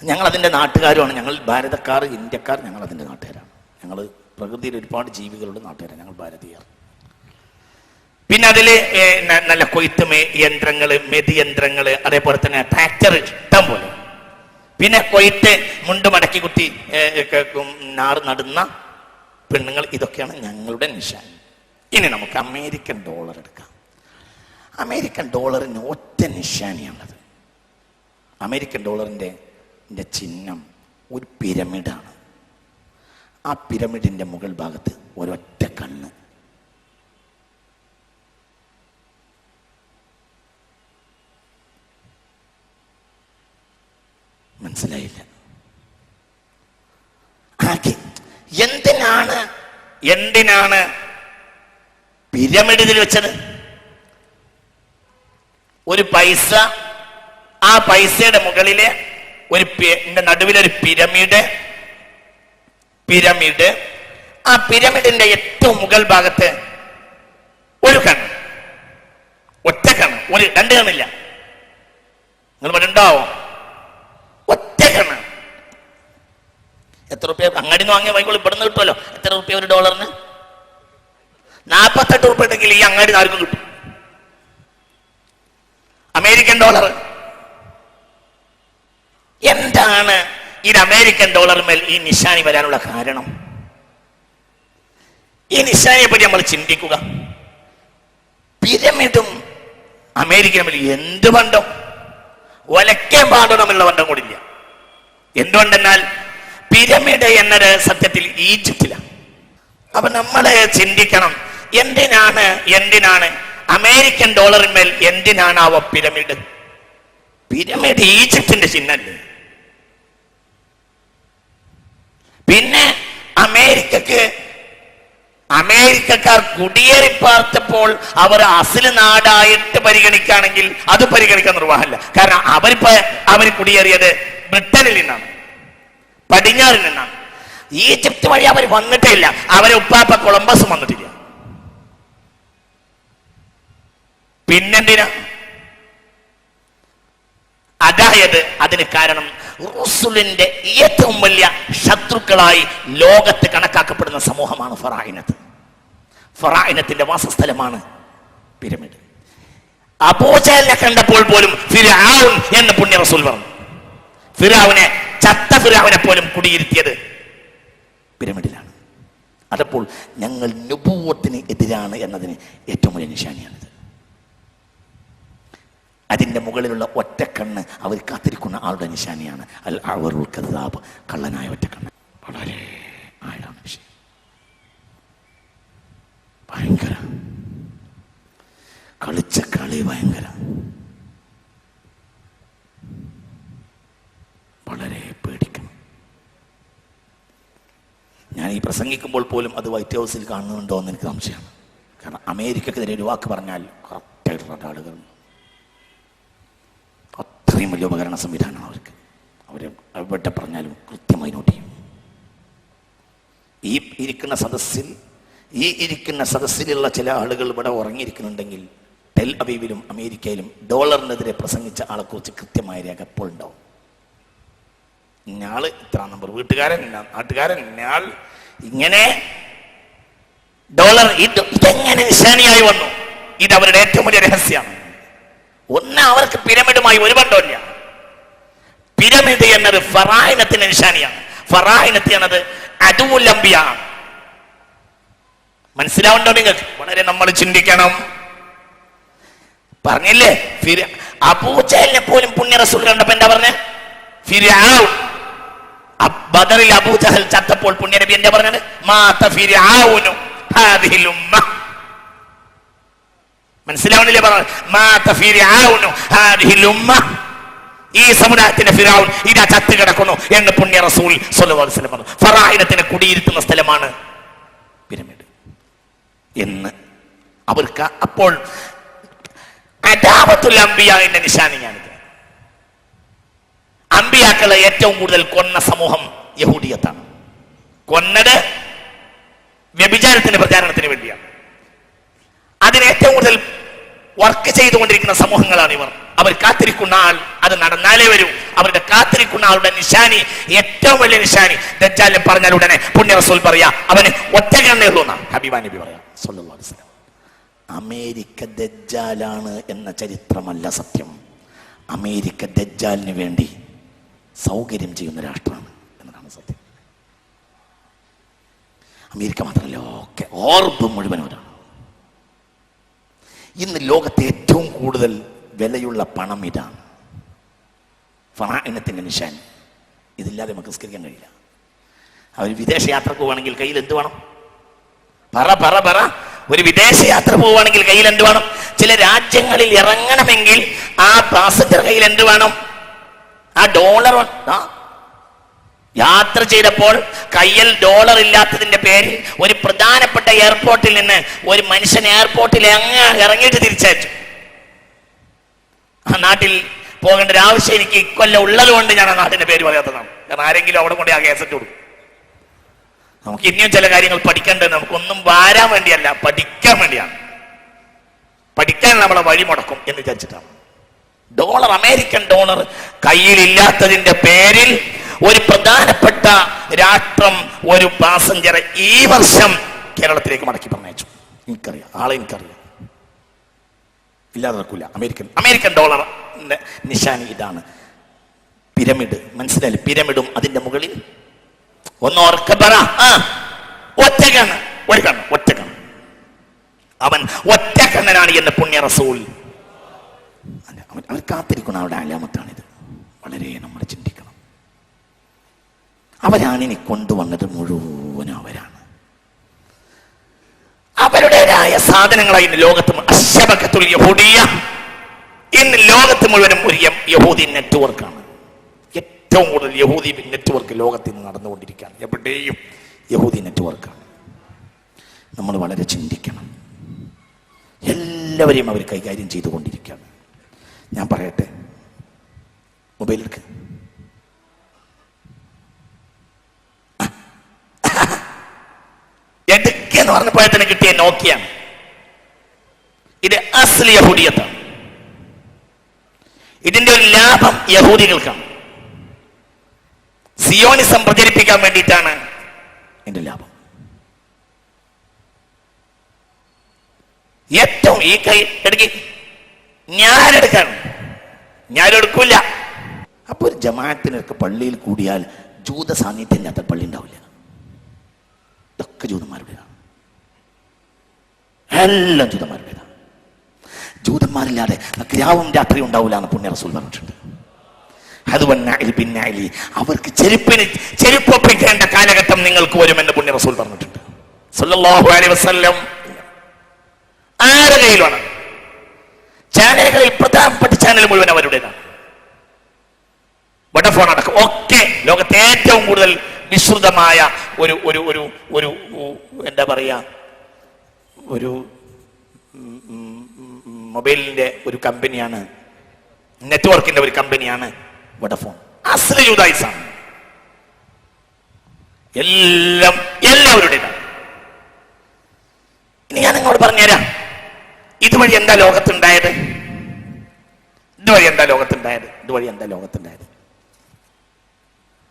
ഞങ്ങൾ അതിൻ്റെ നാട്ടുകാരുമാണ്. ഞങ്ങൾ ഭാരതക്കാർ, ഇന്ത്യക്കാർ, ഞങ്ങൾ അതിൻ്റെ നാട്ടുകാരാണ്. ഞങ്ങൾ പ്രകൃതിയിൽ ഒരുപാട് ജീവികളുടെ നാട്ടുകാരാണ് ഞങ്ങൾ ഭാരതീയർ. പിന്നെ അതില് നല്ല കൊയ്ത്ത് യന്ത്രങ്ങള്, മെതിയന്ത്രങ്ങള്, അതേപോലെ തന്നെ ട്രാക്ടർ ഇഷ്ടം പോലെ. പിന്നെ കൊയ്ത്ത് മുണ്ട് മടക്കി കുത്തി നടുന്ന പെണ്ണുങ്ങൾ. ഇതൊക്കെയാണ് ഞങ്ങളുടെ നിശാൻ. ഇനി നമുക്ക് അമേരിക്കൻ ഡോളർ എടുക്കാം. അമേരിക്കൻ ഡോളറിന് ഒറ്റ നിശാനിയാണത്. അമേരിക്കൻ ഡോളറിന്റെ ചിഹ്നം ഒരു പിരമിഡാണ്. ആ പിരമിഡിന്റെ മുകൾ ഭാഗത്ത് ഒരൊറ്റ കണ്ണ്. മനസ്സിലായില്ല? എന്തിനാണ് പിരമിഡിൽ വെച്ചത്? ഒരു പൈസ, ആ പൈസയുടെ മുകളിലെ നടുവിലൊരു പിരമിഡ്. ആ പിരമിഡിന്റെ ഏറ്റവും മുകൾ ഭാഗത്ത് ഒരു കണ്ണ്, ഒറ്റ കണ്ണ്, രണ്ട് കണ്ണില്ല. നിങ്ങൾ പറഞ്ഞിട്ടുണ്ടാവോ? ഒറ്റ കണ്ണ്. എത്ര റുപ്യ അങ്ങാടി നിന്ന് വാങ്ങിയ വൈകോൾ ഇവിടുന്ന് കിട്ടുമല്ലോ. എത്ര റുപ്യ ഒരു ഡോളറിന്? 48 റുപ്യ ഉണ്ടെങ്കിൽ ഈ അങ്ങാടി ആർക്കും കിട്ടും. അമേരിക്കൻ ഡോളർ എന്താണ്? ഇത് അമേരിക്കൻ ഡോളറിന്മേൽ ഈ നിശാനി വരാനുള്ള കാരണം? ഈ നിശാനിയെ പറ്റി നമ്മൾ ചിന്തിക്കുക. പിരമിഡും അമേരിക്കനും തമ്മിൽ എന്ത് ബന്ധം? ഒലക്കാൻ പാടോ തമ്മിലുള്ള ബന്ധം കൂടില്ല. എന്തുകൊണ്ടെന്നാൽ പിരമിഡ് എന്നത് സത്യത്തിൽ ഈജിപ്തിലാണ്. അപ്പൊ നമ്മളെ ചിന്തിക്കണം, എന്തിനാണ് അമേരിക്കൻ ഡോളറിന്മേൽ എന്തിനാണാവോ പിരമിഡ്? പിരമിഡ് ഈജിപ്തിന്റെ ചിഹ്നല്ലേ. പിന്നെ അമേരിക്കക്കാർ കുടിയേറി പാർത്തപ്പോൾ അവർ അസല് നാടായിട്ട് പരിഗണിക്കുകയാണെങ്കിൽ അത് പരിഗണിക്കാൻ നിർവാഹമല്ല. കാരണം അവർ കുടിയേറിയത് ബ്രിട്ടനിൽ നിന്നാണ്, പടിഞ്ഞാറിൽ നിന്നാണ്. ഈജിപ്ത് വഴി അവർ വന്നിട്ടേ ഇല്ല. അവരെ ഉപ്പാപ്പ കൊളംബസും വന്നിട്ടില്ല. പിന്നെന്തിനാ? അതായത് അതിന് കാരണം റസൂലിന്റെ ഏറ്റവും വലിയ ശത്രുക്കളായി ലോകത്ത് കണക്കാക്കപ്പെടുന്ന സമൂഹമാണ് ഫറായിനത്ത്. ഫറായിനത്തിന്റെ വാസസ്ഥലമാണ് പിരമിഡ്. അബൂജഹലിനെ കണ്ടപ്പോൾ പോലും ഫിർഔൻ എന്ന് പുണ്യ റസൂൽ പറഞ്ഞു. ചത്ത ഫിർഔനെ പോലും കുടിയിരുത്തിയത് പിരമിഡിലാണ്. അതപ്പോൾ ഞങ്ങൾ നുബുവത്തിന് എതിരാണ് എന്നതിന് ഏറ്റവും വലിയ നിശാനിയാണിത്. അതിന്റെ മുകളിലുള്ള ഒറ്റക്കണ്ണ് അവർ കാത്തിരിക്കുന്ന ആളുടെ നിശാനിയാണ്. അൽ അവറുൽ കദ്ദാബ്, കള്ളനായ ഒറ്റക്കണ്ണ്. വളരെ ആഴമാണ് വിഷയം. ഭയങ്കര കളിച്ച കളി, ഭയങ്കര വളരെ പേടിക്കണം. ഞാൻ ഈ പ്രസംഗിക്കുമ്പോൾ പോലും അത് വൈറ്റ് ഹൗസിൽ കാണുന്നുണ്ടോ എന്ന് എനിക്ക് സംശയമാണ്. കാരണം അമേരിക്കക്കെതിരെ ഒരു വാക്ക് പറഞ്ഞാൽ കറക്റ്റായിട്ടുള്ള ആളുകൾ, അത്രയും വലിയ ഉപകരണ സംവിധാനമാണ് അവർക്ക്. അവർ എവിടെ പറഞ്ഞാലും കൃത്യമായി നോട്ട് ചെയ്യും. ഈ ഇരിക്കുന്ന സദസ്സിലുള്ള ചില ആളുകൾ ഇവിടെ ഉറങ്ങിയിരിക്കുന്നുണ്ടെങ്കിൽ ടെൽ അവീവിലും അമേരിക്കയിലും ഡോളറിനെതിരെ പ്രസംഗിച്ച ആളെക്കുറിച്ച് കൃത്യമായ രേഖ എപ്പോൾ ഉണ്ടാവും. ഇന്നയാള് ഇത്ര നമ്പർ, വീട്ടുകാരൻ, നാട്ടുകാരൻ, ഇന്നയാൾ ഇങ്ങനെ ഡോളർ ഇതെങ്ങനെ നിശാനിയായി വന്നു? ഇത് അവരുടെ ഏറ്റവും വലിയ രഹസ്യമാണ്. ഒന്ന്, അവർക്ക് പിരമിഡുമായി ഒരു ബന്ധമില്ല. പിരമിഡ് എന്നത് ഫറായിനത്തിന്റെ നിശാനിയാണ്. ഫറായിനത്ത് എന്നത് അദുവുൽ അംബിയ. മനസ്സിലാവുണ്ടോ നിങ്ങൾക്ക്? വളരെ നമ്മൾ ചിന്തിക്കണം. പറഞ്ഞില്ലേ, അബൂജഹലിനെ പോലും പുണ്യ റസൂൽ കണ്ടപ്പോ എന്താ പറഞ്ഞത്? ഫിർഔൻ. ബദറിൽ അബൂജഹൽ ചത്തപ്പോൾ പുണ്യ നബി എന്താ പറഞ്ഞത്? മാത ഫിർഔനു ഹാദിഹിൽ ഉമ്മ. മനസ്സിലാവണില്ലേ? ഈ സമുദായത്തിന്റെ ഫിർഔൻ ഇതാ ചത്ത് കിടക്കുന്നു എന്ന് പുണ്യ റസൂൽ സ്വല്ലല്ലാഹു അലൈഹി വസല്ലം പറഞ്ഞു. ഫറായിനത്തിനെ കുടിയിരുത്തുന്ന സ്ഥലമാണ് പിരമിഡ് എന്ന് അവർക്ക്. അപ്പോൾ അദാവത്തുൽ അംബിയാഇന്റെ നിശാനിയാണിത്. അംബിയാക്കളെ ഏറ്റവും കൂടുതൽ കൊന്ന സമൂഹം യഹൂദിയത്താണ്. കൊന്നത് വ്യഭിചാരത്തിന്റെ പ്രചാരണത്തിന് വേണ്ടിയാണ്. അതിന് ഏറ്റവും കൂടുതൽ വർക്ക് ചെയ്തുകൊണ്ടിരിക്കുന്ന സമൂഹങ്ങളാണ് ഇവർ. അവർ കാത്തിരിക്കുന്ന ആൾ അത് നടന്നാലേ വരൂ. അവരുടെ കാത്തിരിക്കുന്ന ആളുടെ നിശാനി, ഏറ്റവും വലിയ നിശാനി ദജ്ജാലിനെ പറഞ്ഞാൽ ഉടനെ പുണ്യ റസൂൽ പറയാ അവന് ഒറ്റ കണ്ണേ ഉള്ളൂ എന്നാണ് ഹബീബ നബി പറയാ സ്വല്ലല്ലാഹു അലൈഹി വസല്ലം. അമേരിക്ക ദജ്ജാലാണ് എന്ന ചരിത്രമല്ല സത്യം. അമേരിക്ക ദജ്ജാലിന് വേണ്ടി സൗകര്യം ചെയ്യുന്ന രാഷ്ട്രമാണ് എന്നതാണ് സത്യം. അമേരിക്ക മാത്രമല്ല, ഒക്കെ ഓർബ് മുഴുവനവരാണ്. ഇന്ന് ലോകത്തെ ഏറ്റവും കൂടുതൽ വിലയുള്ള പണം ഇതാണ്. ഫറാഇനത്തിന്റെ നിശാൻ. ഇതില്ലാതെ നമുക്ക് നിസ്കരിക്കാൻ കഴിയില്ല. അവർ വിദേശ യാത്രക്ക് പോവുകയാണെങ്കിൽ കയ്യിൽ എന്ത് വേണം? പറ ഒരു വിദേശ യാത്ര പോവുകയാണെങ്കിൽ കയ്യിൽ എന്ത് വേണം? ചില രാജ്യങ്ങളിൽ ഇറങ്ങണമെങ്കിൽ ആ പാസഞ്ചർ കയ്യിൽ എന്ത് വേണം? ആ ഡോളർ. യാത്ര ചെയ്തപ്പോൾ കയ്യിൽ ഡോളർ ഇല്ലാത്തതിന്റെ പേരിൽ ഒരു പ്രധാനപ്പെട്ട എയർപോർട്ടിൽ നിന്ന് ഒരു മനുഷ്യൻ എയർപോർട്ടിൽ ഇറങ്ങിയിട്ട് തിരിച്ചയച്ചു. ആ നാട്ടിൽ പോകേണ്ട ഒരു ആവശ്യം എനിക്ക് ഇക്കൊല്ലം ഉള്ളത് കൊണ്ട് ഞാൻ ആ നാട്ടിന്റെ പേര് പറയാത്തതാണ്. കാരണം ആരെങ്കിലും അവിടെ കൊണ്ട് ആ കേസറ്റ് കൊടുക്കും. നമുക്ക് ഇനിയും ചില കാര്യങ്ങൾ പഠിക്കേണ്ടത് നമുക്കൊന്നും വാരാൻ വേണ്ടിയല്ല, പഠിക്കാൻ വേണ്ടിയാണ്. പഠിക്കാൻ നമ്മളെ വഴി മുടക്കും എന്ന് വിചാരിച്ചിട്ടാണ്. ഡോളർ, അമേരിക്കൻ ഡോളർ കയ്യിലില്ലാത്തതിന്റെ പേരിൽ ഒരു പ്രധാനപ്പെട്ട രാഷ്ട്രം ഒരു പാസഞ്ചറെ ഈ വർഷം കേരളത്തിലേക്ക് മടക്കി പറഞ്ഞയച്ചു. എനിക്കറിയാം, ആളെ എനിക്കറിയാം, ഇല്ലാതെ നടക്കൂല. അമേരിക്കൻ ഡോളറിന്റെ നിശാനി ഇതാണ്, പിരമിഡ്. മനസ്സിലായില്ലേ? പിരമിഡും അതിന്റെ മുകളിൽ ഒന്ന് ഓർക്ക പറ, ഒറ്റ കണ്ണ്, ഒരു കണ്ണ്, ഒറ്റ കണ്ണ്. അവൻ ഒറ്റ കണ്ണനാണ് എന്ന് പുണ്യ റസൂൽ. അവർ കാത്തിരിക്കണം. അവിടെ അലാമത്താണിത്. വളരെ നമ്മൾ ചിന്തിക്കണം. അവരാണ് ഇനി കൊണ്ടുവന്നത്, മുഴുവനും അവരാണ്. അവരുടേതായ സാധനങ്ങളായി ഇന്ന് ലോകത്ത് അശ്ശബഖത്തുൽ യഹൂദിയ്യ, ഇന്ന് ലോകത്ത് മുഴുവനും ഒരു യഹൂദി നെറ്റ്വർക്കാണ്. ഏറ്റവും കൂടുതൽ യഹൂദി നെറ്റ്വർക്ക് ലോകത്ത് ഇന്ന് നടന്നുകൊണ്ടിരിക്കുകയാണ്. എവിടെയും യഹൂദി നെറ്റ്വർക്കാണ്. നമ്മൾ വളരെ ചിന്തിക്കണം. എല്ലാവരെയും അവർ കൈകാര്യം ചെയ്തുകൊണ്ടിരിക്കുകയാണ്. ഞാൻ പറയട്ടെ, മൊബൈലിലേക്ക് എടുക്കെന്ന് പറഞ്ഞപ്പോഴേ തന്നെ കിട്ടിയ നോക്കിയാണ്. ഇത് അസ്ലി യഹൂദിയത്താണ്. ഇതിന്റെ ഒരു ലാഭം യഹൂദികൾക്കാണ്. സിയോണിസം പ്രചരിപ്പിക്കാൻ വേണ്ടിയിട്ടാണ് ഇതിന്റെ ലാഭം. ഏറ്റവും ഈ കൈ എടുക്കി ഞാനെടുക്കാണ്, ഞാനെടുക്കൂല. അപ്പൊ ഒരു ജമാഅത്തിനൊക്കെ പള്ളിയിൽ കൂടിയാൽ ജൂത സാന്നിധ്യം ഇല്ലാത്ത പള്ളി ഉണ്ടാവില്ല. ഇതൊക്കെ ജൂതന്മാരുടേതാണ്, എല്ലാം ജൂതന്മാരുടേതാണ്. ജൂതന്മാരില്ലാതെ രാവും രാത്രി ഉണ്ടാവില്ല എന്ന് പുണ്യ റസൂൽ പറഞ്ഞിട്ടുണ്ട്. അവർക്ക് ചെരുപ്പൊപ്പിക്കേണ്ട കാലഘട്ടം നിങ്ങൾക്ക് വരുമെന്ന് പുണ്യ റസൂൽ പറഞ്ഞിട്ടുണ്ട് സല്ലല്ലാഹു അലൈഹി വസല്ലം. ആരുടെ കയ്യിലാണ്? ചാനലുകളിൽ പ്രധാനപ്പെട്ട ചാനൽ മുഴുവൻ അവരുടേതാണ്. വോഡഫോൺ അടക്കം ഒക്കെ ലോകത്തെ ഏറ്റവും കൂടുതൽ വിശ്രുതമായ ഒരു ഒരു ഒരു ഒരു എന്താ പറയാ, ഒരു മൊബൈലിന്റെ ഒരു കമ്പനിയാണ്, നെറ്റ്വർക്കിന്റെ ഒരു കമ്പനിയാണ് വോഡഫോൺ. അസ്ലി ജൂദായിസാണ്. എല്ലാം എല്ലാവരുടേതാണ്. ഇനി ഞാൻ നിങ്ങളോട് പറഞ്ഞുതരാം, ഇതുവഴി എന്താ ലോകത്തുണ്ടായത്? ഇതുവഴി എന്താ ലോകത്തുണ്ടായത്?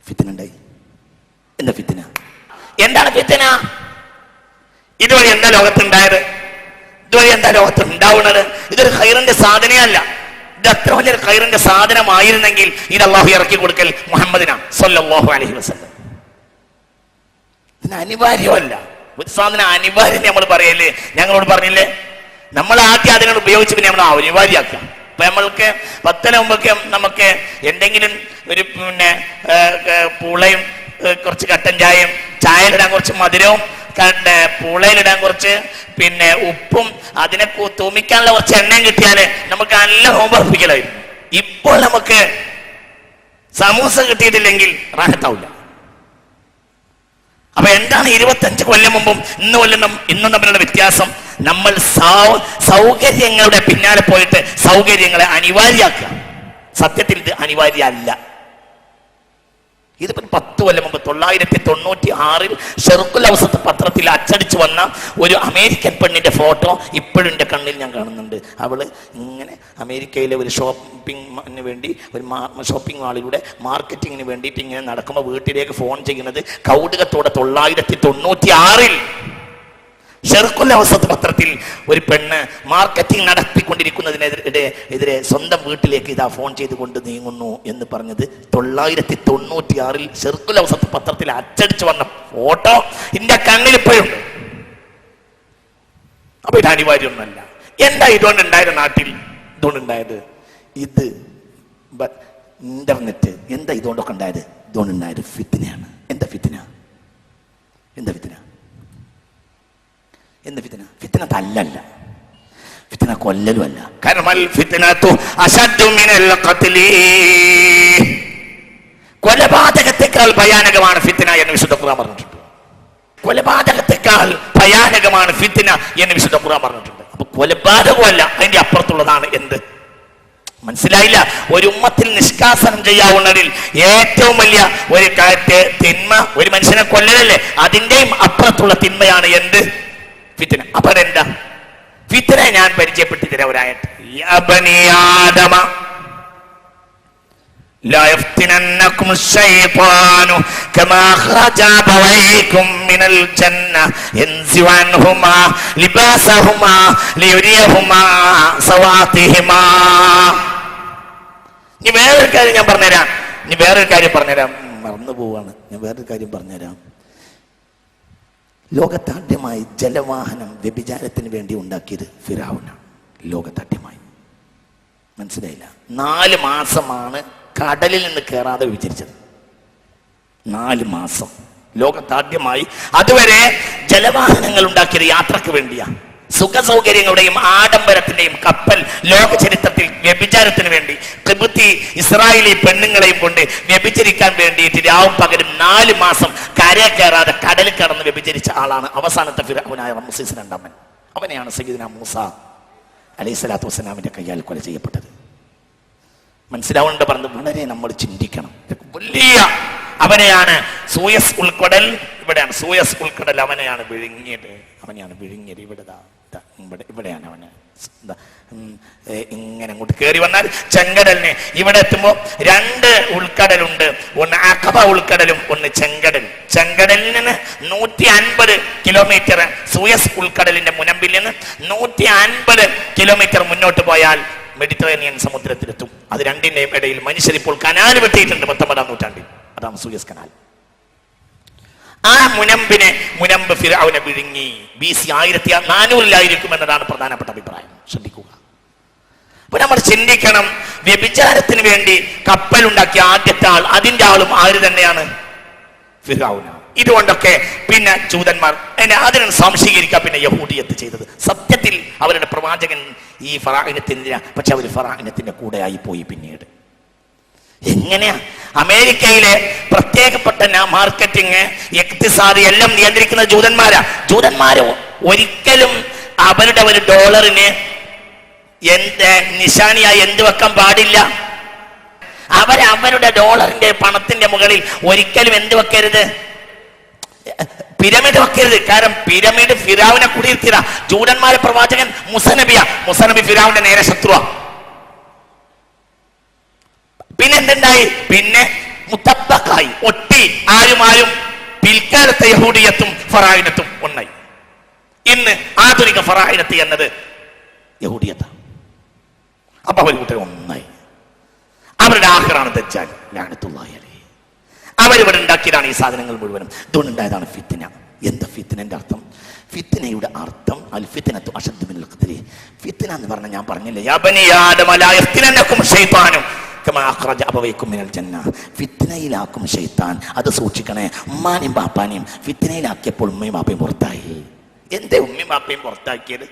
ഫിത്ന ഉണ്ടായി. എന്താ ഫിത്ന? എന്താണ് ഫിത്ന? ഇതുവഴി എന്താ ലോകത്തുണ്ടായത്? ഇതുവഴി എന്താ ലോകത്ത് ഉണ്ടാവുന്നത്? ഇതൊരു ഖൈറിന്റെ സാധനയല്ല. ഇത് അത്ര വലിയൊരു ഖൈറിന്റെ സാധനമായിരുന്നെങ്കിൽ ഇത് അള്ളാഹു ഇറക്കി കൊടുക്കൽ മുഹമ്മദിനാണ് സ്വല്ലല്ലാഹു അലൈഹി വസല്ലം. ഇതിന് അനിവാര്യമല്ല. ഒരു സാധനം അനിവാര്യം നമ്മൾ പറയല്ലേ? ഞങ്ങളോട് പറഞ്ഞില്ലേ, നമ്മൾ ആദ്യം അതിനോട് ഉപയോഗിച്ച് പിന്നെ നമ്മൾ അനിവാര്യമാക്കാം. ഇപ്പൊ നമ്മൾക്ക് 10 മുമ്പൊക്കെ നമുക്ക് എന്തെങ്കിലും ഒരു പൂളയും കുറച്ച് കട്ടൻ ചായയും, ചായയിലിടാൻ കുറച്ച് മധുരവും, പൂളയിലിടാൻ കുറച്ച് ഉപ്പും, അതിനെ തൂമിക്കാനുള്ള കുറച്ച് എണ്ണയും കിട്ടിയാല് നമുക്ക് നല്ല നോമ്പർപ്പിക്കലായിരുന്നു. ഇപ്പോൾ നമുക്ക് സമൂസ കിട്ടിയിട്ടില്ലെങ്കിൽ റാഹത്താവില്ല. അപ്പൊ എന്താണ് 25 കൊല്ലം മുമ്പും ഇന്നും തമ്മിലുള്ള വ്യത്യാസം? നമ്മൾ സൗകര്യങ്ങളുടെ പിന്നാലെ പോയിട്ട് സൗകര്യങ്ങളെ അനിവാര്യമാക്കുക. സത്യത്തിൽ ഇത് അനിവാര്യമല്ല. ഇതിപ്പോ 10 കൊല്ലം മുമ്പ് 1996 ഷെർഖുൽ ഔസത്ത് പത്രത്തിൽ അച്ചടിച്ചു വന്ന ഒരു അമേരിക്കൻ പെണ്ണിന്റെ ഫോട്ടോ ഇപ്പോഴും എൻ്റെ കണ്ണിൽ ഞാൻ കാണുന്നുണ്ട്. അവള് ഇങ്ങനെ അമേരിക്കയിലെ ഒരു ഷോപ്പിങ്ങിന് വേണ്ടി, ഒരു ഷോപ്പിംഗ് മാളിലൂടെ മാർക്കറ്റിങ്ങിന് വേണ്ടിയിട്ട് ഇങ്ങനെ നടക്കുമ്പോൾ വീട്ടിലേക്ക് ഫോൺ ചെയ്യുന്നത് കൗതുകത്തോടെ 1996 ഷെർഖുൽ ഔസത്ത് പത്രത്തിൽ ഒരു പെണ്ണ് മാർക്കറ്റിംഗ് നടത്തിക്കൊണ്ടിരിക്കുന്നതിനെതിരെ സ്വന്തം വീട്ടിലേക്ക് ഇതാ ഫോൺ ചെയ്തുകൊണ്ട് നീങ്ങുന്നു എന്ന് പറഞ്ഞത് 1996 ഷെർഖുൽ ഔസത്ത് പത്രത്തിൽ അച്ചടിച്ചു വന്ന ഫോട്ടോ എന്റെ കണ്ണിൽ ഇപ്പോഴുണ്ട്. അപ്പൊ ഇത് അനിവാര്യമൊന്നുമല്ല. എന്താ ഇതുകൊണ്ടുണ്ടായത്? നാട്ടിൽ ഇതുകൊണ്ടുണ്ടായത് ഇത് ഇന്റർനെറ്റ്. എന്താ ഇതുകൊണ്ടൊക്കെ ഉണ്ടായത്? ഇതുകൊണ്ടുണ്ടായത് ഫിത്നയാണ്. എന്താ ഫിത്ന? ഫിത്ന തല്ലല്ല, ഫിത്ന കൊല്ലലും അല്ല. കാരണം കൊലപാതകത്തെക്കാൾ ഭയാനകമാണ് ഫിത്ന എന്ന് വിശുദ്ധ ഖുർആൻ പറഞ്ഞിട്ടുണ്ട്. കൊലപാതകത്തെക്കാൾ ഭയാനകമാണ് ഫിത്ന എന്ന് വിശുദ്ധ ഖുർആൻ പറഞ്ഞിട്ടുണ്ട്. അപ്പൊ കൊലപാതകമല്ല, അതിന്റെ അപ്പുറത്തുള്ളതാണ് എന്ത്? മനസ്സിലായില്ല? ഒരു ഉമ്മത്തിൽ നിഷ്കാസനം ചെയ്യാവുന്നതിൽ ഏറ്റവും വലിയ ഒരു തിന്മ ഒരു മനുഷ്യനെ കൊല്ലലല്ലേ, അതിന്റെയും അപ്പുറത്തുള്ള തിന്മയാണ് എന്ത്? ഫിത്ന. അപ്പൊ അതെന്താ ഫിത്ന? ഞാൻ പരിചയപ്പെടുത്തി തരാം ഒരായത്ത്. യാ ബനി ആദമ لا يفتننكم الشيطان كما أخرج أبويكم من الجنة ينزع عنهما لباسهما ليريهما سواتهما. ഇനി വേറൊരു കാര്യം ഞാൻ പറഞ്ഞുതരാം. മറന്നു പോവാണ്. ഞാൻ വേറൊരു കാര്യം പറഞ്ഞുതരാം. ലോകത്താദ്യമായി ജലവാഹനം വ്യഭിചാരത്തിന് വേണ്ടി ഉണ്ടാക്കിയത് ഫിറഔനാണ്. ലോകത്താദ്യമായി. മനസ്സിലായില്ല? 4 മാസമാണ് കടലിൽ നിന്ന് കയറാതെ വിചരിച്ചത്. 4 മാസം ലോകത്താദ്യമായി. അതുവരെ ജലവാഹനങ്ങൾ ഉണ്ടാക്കിയത് യാത്രക്ക് വേണ്ടിയാണ്. സുഖ സൗകര്യങ്ങളുടെയും ആഡംബരത്തിന്റെയും കപ്പൽ ലോക ചരിത്രത്തിൽ വ്യഭിചാരത്തിന് വേണ്ടി ഖിബ്തി ഇസ്രായേലി പെണ്ണുങ്ങളെയും കൊണ്ട് വ്യഭിചരിക്കാൻ വേണ്ടിയിട്ട് രാവും പകലും 4 മാസം കരയെ കയറാതെ കടലിൽ കടന്ന് വ്യഭിചരിച്ച ആളാണ് അവസാനത്തെ ഫിറഔനായ റമസീസ് രണ്ടാമൻ. അവനെയാണ് സയ്യിദുനാ മൂസ അലൈഹിസ്സലാത്തു വസ്സലാമിന്റെ കയ്യാൽ കൊല ചെയ്യപ്പെട്ടത്. മനസ്സിലാവുന്നുണ്ട്? പറഞ്ഞത് വളരെ നമ്മൾ ചിന്തിക്കണം. വലിയ അവനെയാണ് സൂയസ് ഉൾക്കടൽ, ഇവിടെയാണ് സൂയസ് ഉൾക്കടൽ, അവനെയാണ് വിഴുങ്ങിയത്. ഇവിടെയാണ് അവന് ഇങ്ങനെ അങ്ങോട്ട് കയറി വന്നാൽ ചെങ്കടലിന് ഇവിടെ എത്തുമ്പോൾ 2 ഉൾക്കടലുണ്ട്. ഒന്ന് അഖബ ഉൾക്കടലും ഒന്ന് ചെങ്കടൽ. ചെങ്കടലിൽ നിന്ന് 150 കിലോമീറ്റർ സൂയസ് ഉൾക്കടലിന്റെ മുനമ്പിൽ നിന്ന് 150 കിലോമീറ്റർ മുന്നോട്ട് പോയാൽ മെഡിറ്ററേനിയൻ സമുദ്രത്തിലെത്തും. അത് രണ്ടിന്റെയും ഇടയിൽ മനുഷ്യർ ഇപ്പോൾ കനാൽ വെട്ടിയിട്ടുണ്ട് 19-ാം നൂറ്റാണ്ടിൽ. അതാണ് സൂയസ് കനാൽ. ആ മുനമ്പ് ഫിറഔനെ വിഴുങ്ങി. BC 1400 എന്നതാണ് പ്രധാനപ്പെട്ട അഭിപ്രായം. ശ്രദ്ധിക്കുക. അപ്പൊ നമ്മൾ ചിന്തിക്കണം, വ്യഭിചാരത്തിന് വേണ്ടി കപ്പലുണ്ടാക്കിയ ആദ്യത്തെ ആൾ, അതിന്റെ ആളും ആര് തന്നെയാണ്? ഫിറഔനാണ്. ഇതുകൊണ്ടൊക്കെ പിന്നെ ജൂതന്മാർ അതിനെ സംശീകരിക്കാൻ പിന്നെ യഹൂദിയത്ത് ചെയ്തത്. സത്യത്തിൽ അവരുടെ പ്രവാചകൻ ഈ ഫറാഇനത്തിൻ്റെ, പക്ഷെ അവർ ഫറാഇനത്തിന്റെ കൂടെ ആയി പോയി. പിന്നീട് എങ്ങനെയാ അമേരിക്കയിലെ പ്രത്യേകപ്പെട്ട മാർക്കറ്റിംഗ്, ഇഖ്തിസാദ് എല്ലാം നിയന്ത്രിക്കുന്ന ജൂതന്മാര് ഒരിക്കലും അവരുടെ ഒരു ഡോളറിന് നിശാനിയായി എന്ത് വെക്കാൻ പാടില്ല. അവരുടെ ഡോളറിന്റെ പണത്തിന്റെ മുകളിൽ ഒരിക്കലും എന്ത് വെക്കരുത്? പിരമിഡ് വെക്കരുത്. കാരണം പിരമിഡ് ഫിറഔനെ കുടിയിരുത്തിയ ജൂതന്മാരെ പ്രവാചകൻ മുസനബി ഫിറഔന്റെ നേരെ ശത്രുവാ. പിന്നെ എന്തുണ്ടായി? പിന്നെ മുത്തബക്കായി ഒട്ടി. ആരും പിൽക്കാലത്തെ യഹൂദിയത്തും ഫറാഇനത്തും ഒന്നായി. ഇന്ന് ആധുനിക ഫറാഇനത്ത് എന്നത് യഹൂദിയത്താണ്. അപ്പൊ അവർ കൂട്ടർ ഒന്നായി. അവരുടെ ആഖിറാണ് ദജ്ജാൽ ലഅനത്തുല്ലാഹി അലൈഹി. അവരിവിടെ ഉണ്ടാക്കിയതാണ് ഈ സാധനങ്ങൾ മുഴുവനും. ഇതുകൊണ്ടുണ്ടായതാണ് ഫിത്ന. എന്താ ഫിത്നന്റെ അർത്ഥം? ഫിത്നയുടെ അർത്ഥം അൽ ഫിത്നത്തു അശദ്ദു മിനൽ ഖത്ലി. ഫിത്ന എന്ന് പറഞ്ഞാൽ ഞാൻ പറഞ്ഞില്ലേ, യാ ബനി ആദമ ലാ യഫ്തിനന്നകും ശൈത്താനു കമാ അഖ്റജ അബവൈകും മിനൽ ജന്ന. ഫിത്നയിലാക്കും ശൈത്താൻ. അത് സൂക്ഷിക്കണേ. ഉമ്മാനെയും ബാപ്പാനെയും ഫിത്നയിലാക്കിയപ്പോൾ ഉമ്മയും ബാപ്പയും പുറത്തായി. എന്തേ ഉമ്മയും ബാപ്പയും പുറത്താക്കിയത്?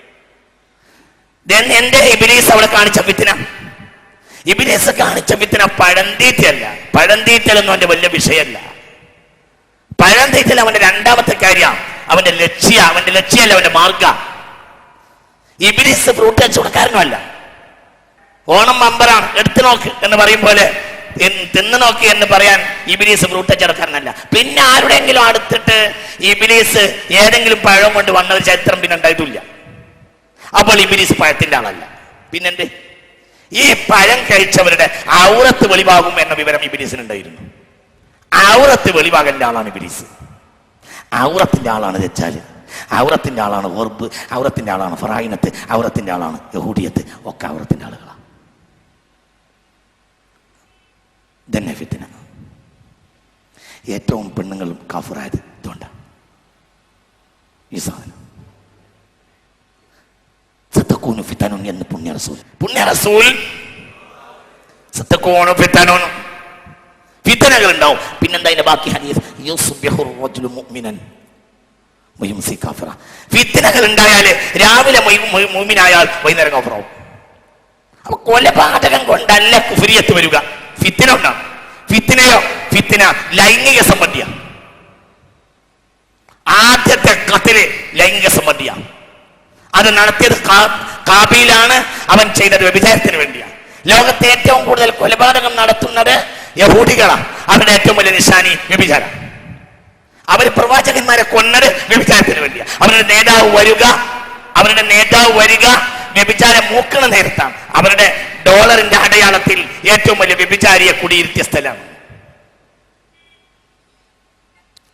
എന്റെ ഇബ്ലീസ് അവിടെ കാണിച്ച ഫിത്ന. ഇബ്ലീസ് കാണിച്ച ഫിത്ന പഴന്തീറ്റല്ല. പഴന്തീറ്റലൊന്നും അവന്റെ വലിയ വിഷയമല്ല. പഴന്തീറ്റൽ അവന്റെ രണ്ടാമത്തെ കാര്യമാണ്. അവന്റെ ലക്ഷ്യമല്ല, അവന്റെ മാർഗ. ഇബ്ലീസ് ഫ്രൂട്ട് കച്ചവടക്കാരനുമല്ല. ഓണം മമ്പറാണ്, എടുത്തു നോക്ക് എന്ന് പറയും പോലെ തിന്നു നോക്കി എന്ന് പറയാൻ ഇബ്ലീസ് ഫ്രൂട്ട് കച്ചവടക്കാരനല്ല. പിന്നെ ആരുടെയെങ്കിലും അടുത്തിട്ട് ഇബ്ലീസ് ഏതെങ്കിലും പഴം കൊണ്ട് വന്നത് ചരിത്രം പിന്നെ ഉണ്ടായിട്ടില്ല. അപ്പോൾ ഇബ്ലീസ് പഴത്തിന്റെ ആളല്ല. പിന്നെന്ത്? ഈ പഴം കഴിച്ചവരുടെ ഔറത്ത് വെളിവാകും എന്ന വിവരം ഇബ്ലീസിനുണ്ടായിരുന്നു. ഔറത്ത് വെളിവാകേണ്ട ആളാണ് ഇബ്ലീസ്. ഔറത്തിന്റെ ആളാണ് ദജ്ജാല്. ഔറത്തിന്റെ ആളാണ് ഗർബ്. ഔറത്തിന്റെ ആളാണ് ഫറാഇനത്ത്. ഔറത്തിന്റെ ആളാണ് യഹൂദിയത്ത്. ഒക്കെ ഔറത്തിന്റെ ആളുകളാണ്. ഇതന്നെ ഫിത്ന. ഏറ്റവും പെണ്ണുങ്ങളും കാഫിറായത് ഇതുകൊണ്ടാണ്. ഈ സാധനം സതകൂനു ഫിതനുൻ എന്ന് പുണ്യ റസൂൽ സതകൂനു ഫിതനുൻ, ഫിതനകൾ ഉണ്ടാവും. പിന്നെന്താ അതിന്റെ ബാക്കി ഹദീസ്? യുസ്ബിഹു റജുലു മുഅ്മിനൻ വയുംസി കാഫിറ. ഫിതനകൾ ഉണ്ടായാല് രാവിലെ മുഅ്മിനായാൽ വൈകുന്നേരം കാഫിറാവും. അപ്പൊ കൊലപാതകം കൊണ്ടല്ല കുഫ്രിയത്ത് വരിക. ഫിത്ന ഉണ്ടാകും. ഫിത്ന ലൈംഗിക സംബന്ധിയാണ്. ആദ്യത്തെ ഖത്ല് ലൈംഗിക സംബന്ധിയാണ്. അത് നടത്തിയത് കാബീലാണ്. അവൻ ചെയ്തത് വ്യഭിചാരത്തിന് വേണ്ടിയാണ്. ലോകത്തെ ഏറ്റവും കൂടുതൽ കൊലപാതകം നടത്തുന്നത് യഹൂദികളാണ്. അവരുടെ ഏറ്റവും വലിയ നിശാനി വ്യഭിചാരം. അവർ പ്രവാചകന്മാരെ കൊന്നത് വ്യഭിചാരത്തിന് വേണ്ടിയാണ്. അവരുടെ നേതാവ് വരിക വ്യഭിചാരം മൂക്കണ നേരത്താണ്. അവരുടെ ഡോളറിന്റെ അടയാളത്തിൽ ഏറ്റവും വലിയ വ്യഭിചാരിയെ കുടിയിരുത്തിയ സ്ഥലമാണ്.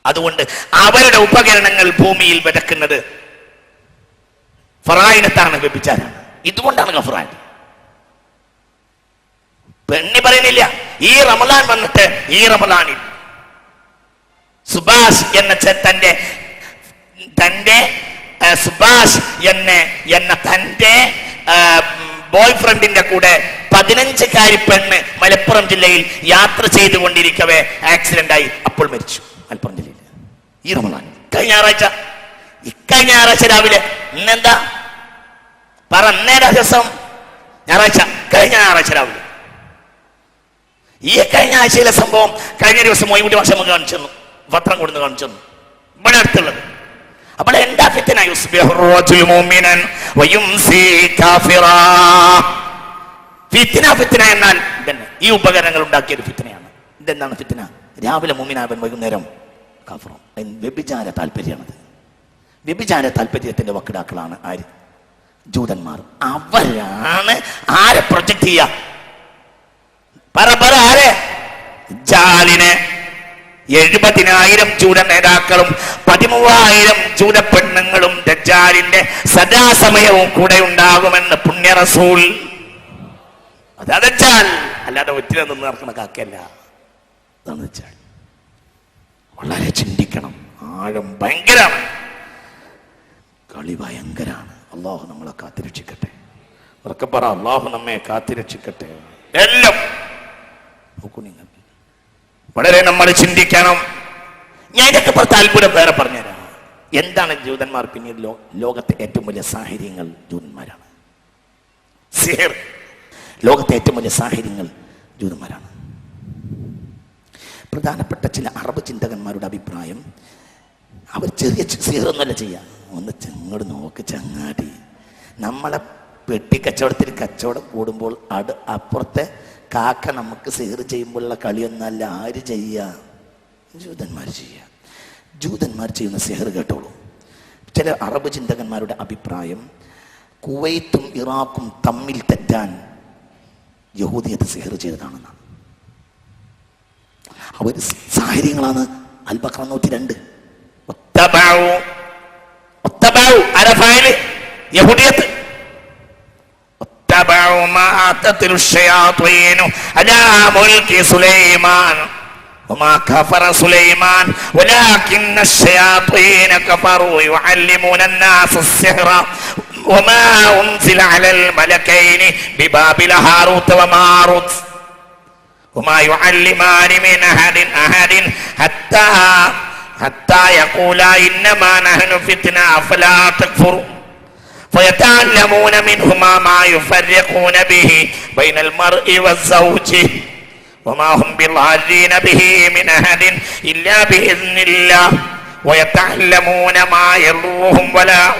അതുകൊണ്ട് അവരുടെ ഉപകരണങ്ങൾ ഭൂമിയിൽ വിതക്കുന്നത് ഫറായിനത്താണ്, വ്യഭിചാരമാണ്. ഇതുകൊണ്ടാണ് ഗഫ്റാൻ. പെണ്ണി പറയുന്നില്ല. ഈ റമളാൻ വന്നിട്ട് ഈ റമളാനിൽ സുഭാഷ് എന്ന തന്റെ സുഭാഷ് എന്ന തന്റെ ബോയ് ഫ്രണ്ടിന്റെ കൂടെ 15-കാരി പെണ്ണ് മലപ്പുറം ജില്ലയിൽ യാത്ര ചെയ്തുകൊണ്ടിരിക്കവേ ആക്സിഡന്റ് ആയി, അപ്പോൾ മരിച്ചു. മലപ്പുറം ജില്ലയിൽ ഈ റമളാൻ കഴിഞ്ഞ ഞായറാഴ്ച രാവിലെ. ഇന്നെന്താ പറ, അന്നേരം ദിവസം ഞായറാഴ്ച, കഴിഞ്ഞ ഞായറാഴ്ച രാവിലെ. ഈ കഴിഞ്ഞ ആഴ്ചയിലെ സംഭവം കഴിഞ്ഞ ദിവസം മൊയ്മുട്ടി വർഷം കാണിച്ചു തന്നു, പത്രം കൊടുന്ന് കാണിച്ചു തന്നു, ഇവിടെ അടുത്തുള്ളത്. അപ്പോൾ എന്താ ഫിത്ന? ഫിത്ന എന്നാൽ ഇതന്നെ, ഈ ഉപകരണങ്ങൾ ഉണ്ടാക്കിയ ഒരു ഫിത്നയാണ്. ഇതെന്താണ് ഫിത്ന? രാവിലെ മുഅ്മിനാവൻ, വൈകുന്നേരം കാഫിറും. വ്യഭിചാര താല്പര്യമാണത്. വ്യഭിചാര താല്പര്യത്തിന്റെ വക്കിടാക്കളാണ് ആര്? ജൂതന്മാർ. അവരാണ് ആരെ പ്രൊജക്ട് ചെയ്യുക? പറ ആരെ? ജാലിന് 70,000 ജൂത നേതാക്കളും 13,000 ജൂത പെണ്ണുങ്ങളും ദജ്ജാലിന്റെ സദാസമയവും കൂടെ ഉണ്ടാകുമെന്ന് പുണ്യ റസൂൽ. അതാ ദജ്ജാൽ, അല്ലാതെ ഒത്തിരി നിന്ന് നടക്കുന്ന കാക്കല്ല. അതാണ് ദജ്ജാൽ. വളരെ ചിന്തിക്കണം. ആഴം ഭയങ്കരമാണ്, കളി ഭയങ്കരാണ്. അള്ളാഹു നമ്മളെ കാത്തിരക്ഷിക്കട്ടെ. ഉറക്കെ പറ, അള്ളാഹു നമ്മെ കാത്തിരക്ഷിക്കട്ടെ. എല്ലാം നോക്കൂ നിങ്ങൾ, വളരെ നമ്മൾ ചിന്തിക്കണം. ഞാൻ ഇതൊക്കെ അത്ഭുതം വേറെ പറഞ്ഞുതരാം. എന്താണ് ജൂതന്മാർ? പിന്നീട് ലോകത്തെ ഏറ്റവും വലിയ സാഹചര്യങ്ങൾ ജൂതന്മാരാണ്. സിഹിർ, ലോകത്തെ ഏറ്റവും വലിയ സാഹചര്യങ്ങൾ ജൂതന്മാരാണ്. പ്രധാനപ്പെട്ട ചില അറബ് ചിന്തകന്മാരുടെ അഭിപ്രായം, അവർ ചെറിയ സിഹിറൊന്നുമല്ല ചെയ്യുക. ഒന്ന് ഇങ്ങോട്ട് നോക്ക് ചങ്ങാടി, നമ്മളെ പെട്ടിക്കച്ചവടത്തിൽ കച്ചവടം കൂടുമ്പോൾ അപ്പുറത്തെ കാക്ക നമുക്ക് സിഹിർ ചെയ്യുമ്പോഴുള്ള കളിയൊന്നല്ല. ആര് ചെയ്യുക? ജൂതന്മാർ ചെയ്യുക. ജൂതന്മാർ ചെയ്യുന്ന സിഹിർ കേട്ടോളൂ. ചില അറബ് ചിന്തകന്മാരുടെ അഭിപ്രായം, കുവൈത്തും ഇറാഖും തമ്മിൽ തെറ്റാൻ യഹൂദിയത്ത് സിഹിർ ചെയ്തതാണെന്നാണ്. അവർ സാഹചര്യങ്ങളാണ്. അൽ-ബഖറ 102. യഹൂദിയത്ത് ما أتت الشياطين على ملك سليمان وما كفر سليمان ولكن الشياطين كفروا يعلمون الناس السحر وما أنزل على الملكين ببابل هاروت وماروت وما يعلمان من أحد حتى يقولا إنما نحن فتنة فلا تكفر فيتعلمون منهما ما يفرقون به بين المرء والزوج وما هم بضارين به من أحد إلا بإذن الله ويتعلمون ما يضرهم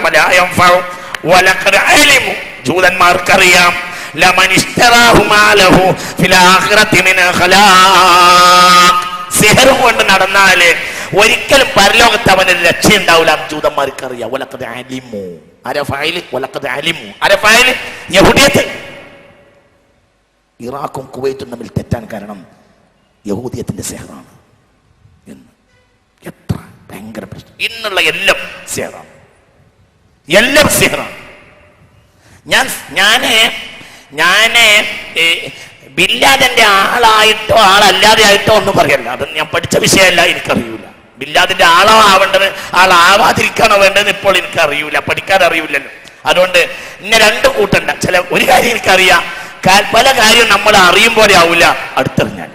ولا ينفع ولقد علموا ജൂതന്മാർക്കറിയാം لمن اشتراه ما له في الآخرة من خلاق. സിഹർ കൊണ്ട് നടന്നാല് ഒരിക്കലും പരലോകത്ത് അവനൊരു രക്ഷയുണ്ടാവില്ല. ജൂതന്മാർക്കറിയാം. വലഖദ് അലിമു, വലഖദ് അലിമു യഹൂദിയത്ത്. ഇറാഖും കുവൈത്തും തമ്മിൽ തെറ്റാൻ കാരണം യഹൂദിയത്തിന്റെ സിഹറാണ് എന്ന്. എത്ര ഭയങ്കര പ്രശ്നം! ഇന്നുള്ള എല്ലാം സിഹറാണ്, എല്ലാം സിഹറാണ്. ഞാന് ബില്ലാദിന്റെ ആളായിട്ടോ ആളല്ലാതെ ആയിട്ടോ ഒന്നും പറയല്ല. അത് ഞാൻ പഠിച്ച വിഷയമല്ല, എനിക്കറിയൂല. ബില്ലാദിന്റെ ആളോ ആവേണ്ടത് ആളാവാതിരിക്കാനോ വേണ്ടത് ഇപ്പോൾ എനിക്കറിയൂല, പഠിക്കാൻ അറിയില്ലല്ലോ. അതുകൊണ്ട് ഇന്നെ രണ്ടും കൂട്ടണ്ട. ഒരു കാര്യം എനിക്കറിയാം, പല കാര്യം നമ്മൾ അറിയും പോലെ ആവില്ല അടുത്തറിഞ്ഞാൽ.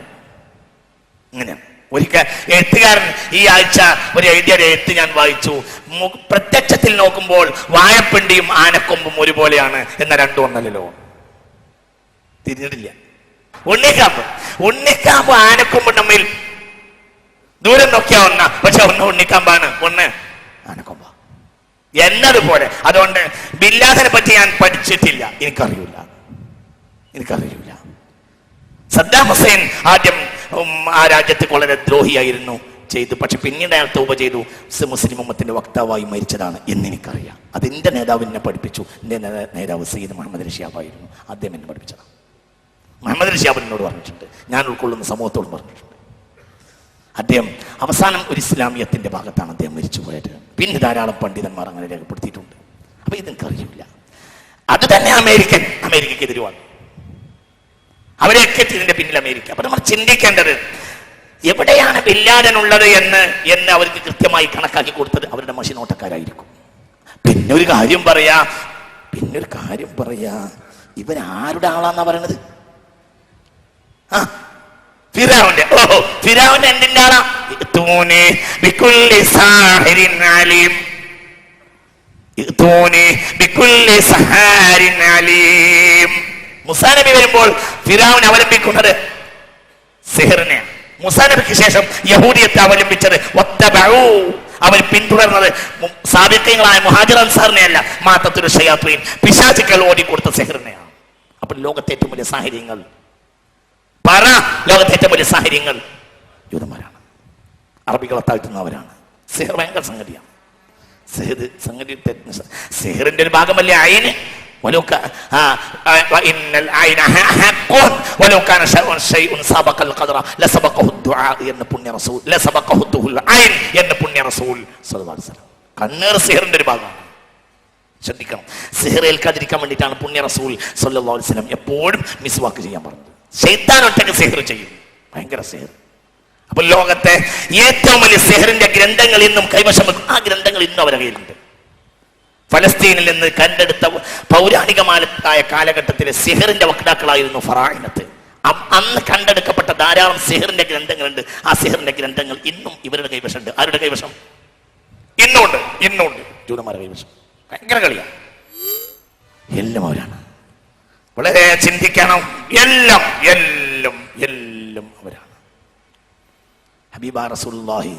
ഇങ്ങനെയാണ്. ഒരിക്കൽ എഴുത്തുകാരൻ ഈ ആഴ്ച ഒരു എഴുതിയ എഴുത്ത് ഞാൻ വായിച്ചു. പ്രത്യക്ഷത്തിൽ നോക്കുമ്പോൾ വാഴപ്പിണ്ടിയും ആനക്കൊമ്പും ഒരുപോലെയാണ്, എന്ന രണ്ടും ഒന്നല്ലോ. തിരിഞ്ഞിട്ടില്ല. ഉണ്ണിക്കാമ്പ് ആനക്കൊമ്പും തമ്മിൽ ദൂരം നോക്കിയാ ഒന്ന, പക്ഷെ ഒന്ന് ഉണ്ണിക്കാമ്പാണ്, ഒന്ന് ആനക്കൊമ്പ എന്നതുപോലെ. അതുകൊണ്ട് ബില്ലാദിനെ പറ്റി ഞാൻ പഠിച്ചിട്ടില്ല, എനിക്കറിയില്ല. സദ്ദാം ഹുസൈൻ ആദ്യം ആ രാജ്യത്ത് വളരെ ദ്രോഹിയായിരുന്നു. ചെയ്തു. പക്ഷെ പിന്നീട് അയാൾ തൗബ ചെയ്തു. മുസ്ലിം ഉമ്മത്തിന്റെ വക്താവായി മരിച്ചതാണ് എന്നെനിക്കറിയാം. അതെന്റെ നേതാവ് എന്നെ പഠിപ്പിച്ചു. എൻ്റെ നേതാവ് സയ്യിദ് മുഹമ്മദ് അലി ശിഹാബ് ആയിരുന്നു. അദ്ദേഹം എന്നെ പഠിപ്പിച്ചതാണ്. മുഹമ്മദ് അലി ശിഹാബ് എന്നോട് പറഞ്ഞിട്ടുണ്ട്, ഞാൻ ഉൾക്കൊള്ളുന്ന സമൂഹത്തോടും പറഞ്ഞിട്ടുണ്ട്. അദ്ദേഹം അവസാനം ഒരു ഇസ്ലാമിയത്തിന്റെ ഭാഗത്താണ് അദ്ദേഹം മരിച്ചു പോയത്. പിന്നെ ധാരാളം പണ്ഡിതന്മാർ അങ്ങനെ രേഖപ്പെടുത്തിയിട്ടുണ്ട്. അപ്പൊ ഇതെനിക്കറിയില്ല. അത് തന്നെ അമേരിക്കയ്ക്ക് എതിരുവാണ്. അവരെയൊക്കെ ഇതിന്റെ പിന്നിൽ അമേരിക്ക. അപ്പൊ നമ്മൾ ചിന്തിക്കേണ്ടത് എവിടെയാണ് ബിൻ ലാദൻ ഉള്ളത് എന്ന് അവർക്ക് കൃത്യമായി കണക്കാക്കി കൊടുത്തത് അവരുടെ മഷിനോട്ടക്കാരായിരിക്കും. പിന്നെ ഒരു കാര്യം പറയാ ഇവൻ ആരുടെ ആളാന്നാ പറയണത്? ഫിറഔന്റെ എന്തിന്റെ ആളാ? മുസാ നബി വരുമ്പോൾ ഫിറഔൻ അവലംബിക്കുന്നത് സിഹറിനെയാണ്. മുസാ നബിക്ക് ശേഷം യഹൂദിയത്തെ അവലംബിച്ചത് അവർ പിന്തുടർന്നത് സാബിഖീങ്ങളായ മുഹാജിർ അൻസാറിനെയല്ല, മാത്തത്തുൽ ശയാത്വീൻ പിശാചുക്കൾ ഓടിക്കൊടുത്ത സിഹറിനെയാണ്. അപ്പോൾ ലോകത്തെ ഏറ്റവും വലിയ സാഹചര്യങ്ങൾ യൂതന്മാരാണ്. അറബികളെ താഴ്ത്തുന്നവരാണ്. സിഹർ ഭയങ്കര സംഗതിയാണ്. സിഹറിന്റെ ഒരു ഭാഗമല്ലേ അയിന്. കണ്ണേർ സിഹറിന്റെ ഒരു ഭാഗമാണ്. ശ്രദ്ധിക്കണം. സിഹർ ഏൽക്കാതിരിക്കാൻ വേണ്ടിയിട്ടാണ് പുണ്യ റസൂൽ സല്ലല്ലാഹു അലൈഹി വസല്ലം എപ്പോഴും മിസ്വാക്ക് ചെയ്യാൻ പറഞ്ഞത്. ശൈത്താൻ ഒറ്റയ്ക്ക് സിഹർ ചെയ്യും, ഭയങ്കര സിഹർ. അപ്പൊ ലോകത്തെ ഏറ്റവും വലിയ സിഹറിന്റെ ഗ്രന്ഥങ്ങൾ ഇന്നും കൈവശം വെക്കും. ആ ഗ്രന്ഥങ്ങൾ ഇന്നും അവരുടെ കയ്യിലുണ്ട്. ഫലസ്തീനിൽ നിന്ന് കണ്ടെടുത്ത പൗരാണികമായ കാലഘട്ടത്തിലെ സിഹറിന്റെ വക്താക്കളായിരുന്നു ഫറാഇനത്ത്. അന്ന് കണ്ടെടുക്കപ്പെട്ട ധാരാളം സിഹറിന്റെ ഗ്രന്ഥങ്ങളുണ്ട്. ആ സിഹറിന്റെ ഗ്രന്ഥങ്ങൾ ഇന്നും ഇവരുടെ കൈവശമുണ്ട്. ആരുടെ കൈവശം? ഇന്നുണ്ട് ജൂതന്മാരുടെ കൈവശം. ഭയങ്കര കളിയാണ്. എല്ലാം അവരാണ്. വളരെ ചിന്തിക്കണം. എല്ലാം അവരാണ്. ഹബീബ റസൂലുള്ളാഹി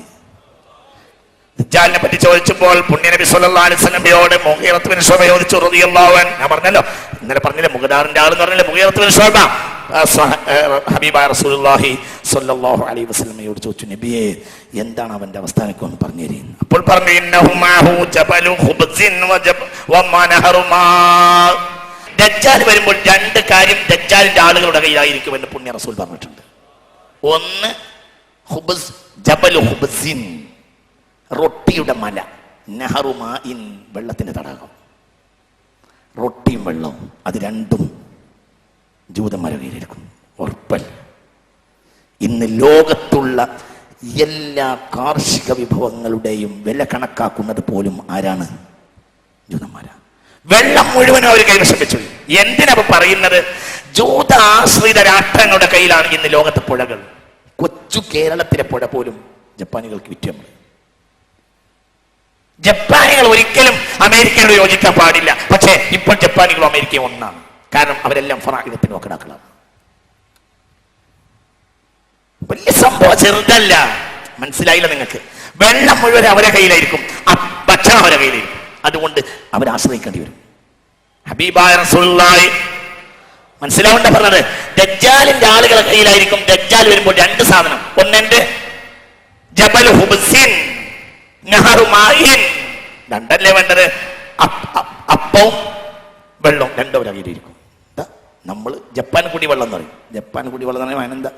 ദജ്ജാലിനെ പറ്റി ചോദിച്ചപ്പോൾ പുണ്യനബി സ്വല്ലല്ലാഹു അലൈഹി വസല്ലമയോട് മുഗീറത്ത് ബിൻ ശുഅബ ചോദിച്ചു റളിയല്ലാഹു അൻഹു. ഞാൻ പറഞ്ഞല്ലോ, ഇന്നലെ പറഞ്ഞില്ലേ മുഗദാറിന്റെ ആളെന്ന് പറഞ്ഞില്ലേ, മുഗീറത്ത് ബിൻ ശുഅബ ഹബീബ റസൂലുള്ളാഹി സ്വല്ലല്ലാഹു അലൈഹി വസല്ലമയോട് ചോദിച്ചു, നബിയെ എന്താണ് അവന്റെ അവസ്ഥ, എനിക്കൊന്ന് പറഞ്ഞു തരീ. അപ്പോൾ പറഞ്ഞു, ഇന്നഹു മാഹു ജബലു ഖുബ്സിൻ വമനഹറു മാ. ദജ്ജാൽ വരുമ്പോൾ രണ്ട് കാര്യം ദജ്ജാലിന്റെ ആളുകളുടെ കയ്യിലായിരിക്കുമെന്ന് പുണ്യ റസൂൽ പറഞ്ഞിട്ടുണ്ട്. ഒന്ന് ഖുബ്സ്, ജബലു ഖുബ്സിൻ, റൊട്ടിയുടെ മല, നഹറുമാഇൻ, വെള്ളത്തിന്റെ തടാകം. റൊട്ടിയും വെള്ളവും അത് രണ്ടും ജൂതന്മാരുടെ കയ്യിലിരിക്കും. ഉറപ്പല്ല. ഇന്ന് ലോകത്തുള്ള എല്ലാ കാർഷിക വിഭവങ്ങളുടെയും വില കണക്കാക്കുന്നത് പോലും ആരാണ്? ജൂതന്മാരാണ്. വെള്ളം മുഴുവനും അവർ കൈവശം വെച്ചു. എന്തിനാ പറയുന്നത്? ജൂതാശ്രിത രാഷ്ട്രങ്ങളുടെ കയ്യിലാണ് ഇന്ന് ലോകത്തെ പുഴകൾ. കൊച്ചു കേരളത്തിലെ പുഴ പോലും ജപ്പാനികൾക്ക് വിറ്റു. ജപ്പാനികൾ ഒരിക്കലും അമേരിക്കയോട് യോജിക്കാൻ പാടില്ല. പക്ഷേ ഇപ്പോൾ ജപ്പാനികളും അമേരിക്കയും ഒന്നാണ്. കാരണം അവരെല്ലാം ഫറാഇനത്തിന് വക്താക്കളാണ്. വലിയ സംഭവം ചെറുതല്ല. മനസ്സിലായില്ല നിങ്ങൾക്ക്? വെള്ളം മുഴുവൻ അവരെ കയ്യിലായിരിക്കും, ഭക്ഷണം അവരെ കയ്യിലായിരിക്കും. അതുകൊണ്ട് അവരെ ആശ്രയിക്കേണ്ടി വരും. ഹബീബായ റസൂലുള്ളാഹി മനസ്സിലാവണ്ട പറഞ്ഞത്, ദജ്ജാലിന്റെ ആളുകളെ കയ്യിലായിരിക്കും. ദജ്ജാൽ വരുമ്പോൾ രണ്ട് സാധനം, ഒന്നെന്റെ ജബൽ ഹുബ്സിൻ, നഹറുമായിൻ, രണ്ടല്ലേ വേണ്ടത്, അപ്പവും വെള്ളവും രണ്ടും അവരെ കയ്യിലിരിക്കും. നമ്മൾ ജപ്പാൻ കുടിവെള്ളം എന്ന് പറയും. ജപ്പാൻ കുടിവെള്ളം എന്ന് പറയുന്ന മാനെന്താ?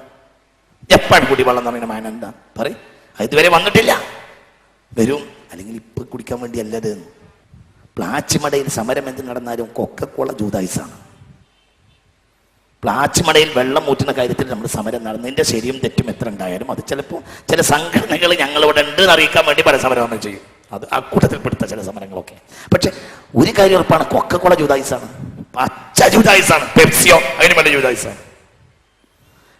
ജപ്പാൻ കുടിവെള്ളം എന്ന് പറയുന്ന മാനെന്താ പറയും? ഇതുവരെ വന്നിട്ടില്ല. വരും. അല്ലെങ്കിൽ ഇപ്പൊ കുടിക്കാൻ വേണ്ടി അല്ലത്. പ്ലാച്ചിമടയിൽ സമരം എന്ത് നടന്നാലും കൊക്കക്കോള ജൂതായിസാണ്. പ്ലാച്ചിമടയിൽ വെള്ളം ഊറ്റുന്ന കാര്യത്തിൽ നമ്മൾ സമരം നടന്നതിന്റെ ശരിയും തെറ്റും എത്ര ഉണ്ടായാലും അത് ചിലപ്പോൾ ചില സംഘടനകൾ ഞങ്ങളിവിടെ ഉണ്ട് എന്ന് അറിയിക്കാൻ വേണ്ടി പല സമരങ്ങൾ ചെയ്യും. അത് ആ കൂട്ടത്തിൽപ്പെടുത്ത ചില സമരങ്ങളൊക്കെ. പക്ഷെ ഒരു കാര്യം ഉറപ്പാണ്, കൊക്കക്കോള ജൂതായിസാണ്, പച്ച ജൂതായിസാണ്. പെപ്സിയോ അതിന് വേണ്ട ജൂതായിസാണ്.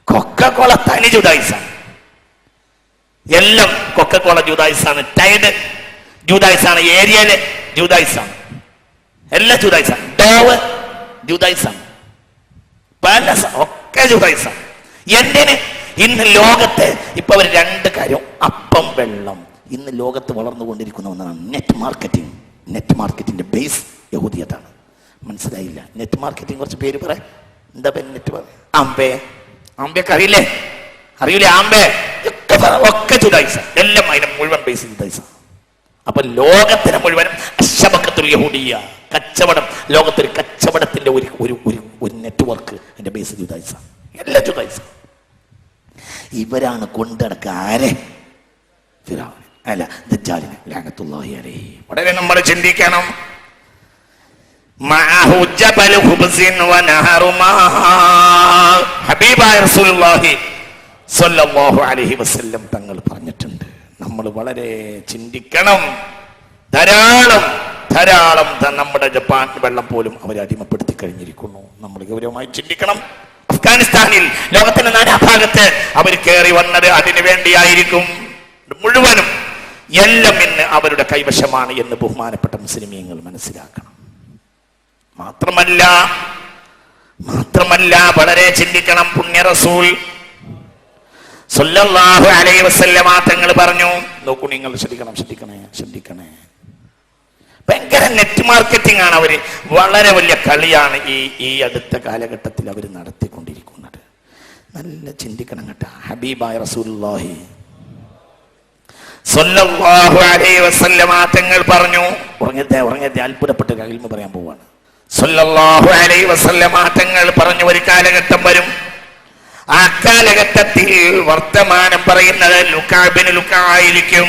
കൊക്കക്കോള തനി ജൂതായിസാണ്. എല്ലാം കൊക്കക്കോള ജൂതായിസാണ്. ടൈഡ് ജൂതായിസാണ്. ഏരിയയില് ജൂതായിസാണ്. എല്ലാം ജൂതായിസാണ്. ഡോവ് ജൂതായിസാണ്. പല ഒക്കെ ജൂതായിസാണ്. എന്തിന്? ഇന്ന് ലോകത്തെ ഇപ്പൊ അവർ രണ്ട് കാര്യം, അപ്പം വെള്ളം. ഇന്ന് ലോകത്ത് വളർന്നുകൊണ്ടിരിക്കുന്ന ഒന്നാണ് നെറ്റ് മാർക്കറ്റിംഗ്. നെറ്റ് മാർക്കറ്റിന്റെ ബേസ് യഹൂദിയത്താണ്. മനസ്സിലായില്ല? നെറ്റ് മാർക്കറ്റിംഗ് കുറച്ച് പേര് പറ. എന്താ നെറ്റ്? ആംബെ. ആംബെയൊക്കെ അറിയില്ലേ? അറിയില്ലേ? ആംബെ ഒക്കെ ഒക്കെ ജുദായിസ, എല്ലാം അതിനെ മുഴുവൻ ബേസ് ജുദായിസ. അപ്പൊ ലോകത്തിന് മുഴുവനും അശബക്കത്തുൽ യഹൂദിയ, കച്ചവടം, ലോകത്തൊരു കച്ചവടത്തിന്റെ ഒരു നെറ്റ്വർക്ക്, അതിന്റെ ബേസ് ജുദായിസ, എല്ലാം ജുദായിസ. ഇവരാണ് കൊണ്ടടക്ക ആരെ? ഫിറഔൻ അല്ല ദജ്ജാലിനെ ലഅനത്തുല്ലാഹി അലൈഹി. വളരെ നമ്മൾ ചിന്തിക്കണം. മഅഹു ജബലു ഖുബ്സിൻ വനഹറു മാ. ഹബീബായ റസൂലുള്ളാഹി സ്വല്ലല്ലാഹു അലൈഹി വസല്ലം തങ്ങൾ പറഞ്ഞിട്ടുണ്ട്. നമ്മൾ വളരെ ചിന്തിക്കണം. ധാരാളം നമ്മുടെ ജപ്പാൻ വെള്ളം പോലും അവരെ അടിമപ്പെടുത്തി കഴിഞ്ഞിരിക്കുന്നു. നമ്മൾ ഗൗരവമായി ചിന്തിക്കണം. അഫ്ഗാനിസ്ഥാനിൽ ലോകത്തിന്റെ നാനാഭാഗത്ത് അവർ കയറി വന്നത് അതിനു വേണ്ടിയായിരിക്കും. മുഴുവനും എല്ലാം ഇന്ന് അവരുടെ കൈവശമാണ് എന്ന് ബഹുമാനപ്പെട്ട മുസ്ലിമീങ്ങൾ മനസ്സിലാക്കണം. മാത്രമല്ല വളരെ ചിന്തിക്കണം. പുണ്യ റസൂൽ സല്ലല്ലാഹു അലൈഹി വസല്ലമ തങ്ങൾ പറഞ്ഞു, നോക്കൂ നിങ്ങൾ ശ്രദ്ധിക്കണേ. ഭയങ്കര നെറ്റ് മാർക്കറ്റിംഗ് ആണ് അവര്. വളരെ വലിയ കളിയാണ് ഈ അടുത്ത കാലഘട്ടത്തിൽ അവർ നടത്തിക്കൊണ്ടിരിക്കുന്നത്. നല്ല ചിന്തിക്കണം കേട്ടോ. ഹബീബായ റസൂലുള്ളാഹി സല്ലല്ലാഹു അലൈഹി വസല്ലമ തങ്ങൾ പറഞ്ഞു, ഉറങ്ങത്തെ അത്ഭുതപ്പെട്ട ഇൽമു പറയാൻ പോവാണ്. സല്ലല്ലാഹു അലൈഹി വസല്ലമ തങ്ങൾ പറഞ്ഞു, ഒരു കാലഘട്ടം വരും, ആ കാലഘട്ടത്തിൽ വർത്തമാനം പറയുന്നത് ലുക്കാബിന് ലുക്കായിരിക്കും.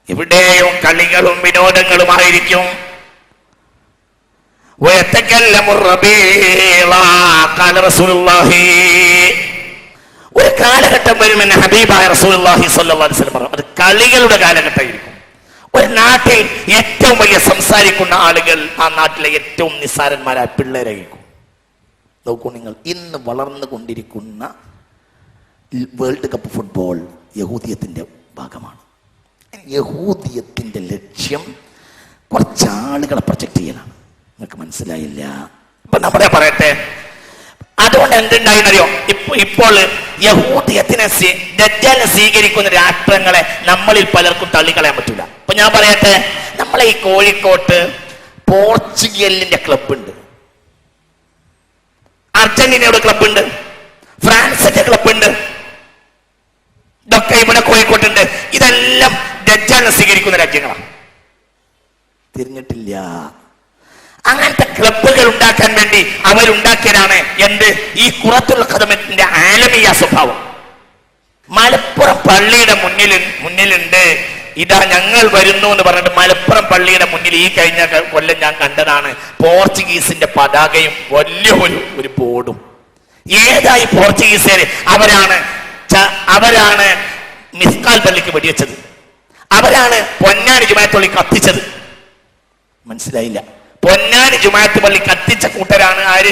എവിടെയും കളികളും വിനോദങ്ങളുമായിരിക്കും. ഒരു കാലഘട്ടം വരുമെന്ന് ഹബീബായ റസൂലുള്ളാഹി സ്വല്ലല്ലാഹു അലൈഹി വസല്ലം പറഞ്ഞു. അത് കളികളുടെ കാലഘട്ടമായിരിക്കും. ഒരു നാട്ടിൽ ഏറ്റവും വലിയ സംസാരിക്കുന്ന ആളുകൾ ആ നാട്ടിലെ ഏറ്റവും നിസ്സാരന്മാരായ പിള്ളേരായിരിക്കും. നോക്കൂ നിങ്ങൾ, ഇന്ന് വളർന്നുകൊണ്ടിരിക്കുന്ന വേൾഡ് കപ്പ് ഫുട്ബോൾ യഹൂദിയത്തിന്റെ ഭാഗമാണ്. യഹൂദിയത്തിന്റെ ലക്ഷ്യം കുറച്ചാളുകളെ പ്രൊജക്ട് ചെയ്യലാണ്. നിങ്ങൾക്ക് മനസ്സിലായില്ല? ഇപ്പൊ നമ്മുടെ പറയട്ടെ, അതുകൊണ്ട് എന്തുണ്ടായിന്നറിയോ? ഇപ്പോൾ യഹൂദിയത്തിനെ ദജ്ജാലിനെ സ്വീകരിക്കുന്ന രാഷ്ട്രങ്ങളെ നമ്മളിൽ പലർക്കും തള്ളിക്കളയാൻ പറ്റൂല. അപ്പൊ ഞാൻ പറയട്ടെ, നമ്മളെ ഈ കോഴിക്കോട്ട് പോർച്ചുഗലിന്റെ ക്ലബുണ്ട്, അർജന്റീനയുടെ ക്ലബുണ്ട്, ഫ്രാൻസിന്റെ ക്ലബുണ്ട്, ഇതൊക്കെ ഇവിടെ കോഴിക്കോട്ടുണ്ട്. ഇതെല്ലാം ദജ്ജാലിനെ സ്വീകരിക്കുന്ന രാജ്യങ്ങളാണ്. തിരിഞ്ഞിട്ടില്ല. അങ്ങനത്തെ ക്ലബുകൾ ഉണ്ടാക്കാൻ വേണ്ടി അവരുണ്ടാക്കിയതാണ് എന്ത്? ഈ ഖുറത്തുൽ ഖദമത്തിന്റെ ആലമിയ സ്വഭാവം. മലപ്പുറം പള്ളിയുടെ മുന്നിലുണ്ട്, ഇതാ ഞങ്ങൾ വരുന്നു എന്ന് പറഞ്ഞിട്ട് മലപ്പുറം പള്ളിയുടെ മുന്നിൽ ഈ കഴിഞ്ഞ കൊല്ലം ഞാൻ കണ്ടതാണ് പോർച്ചുഗീസിന്റെ പതാകയും വലിയ ഒരു ബോർഡും. ഏതായി പോർച്ചുഗീസുകാര്? അവരാണ് മിസ്കാൽ പള്ളിക്ക് വെടിവെച്ചത്, അവരാണ് പൊന്നാനി ജുമാഅത്ത് പള്ളി കത്തിച്ചത്. മനസ്സിലായില്ല? പൊന്നാനി ജുമാഅത്ത് പള്ളി കത്തിച്ച കൂട്ടരാണ് ആര്?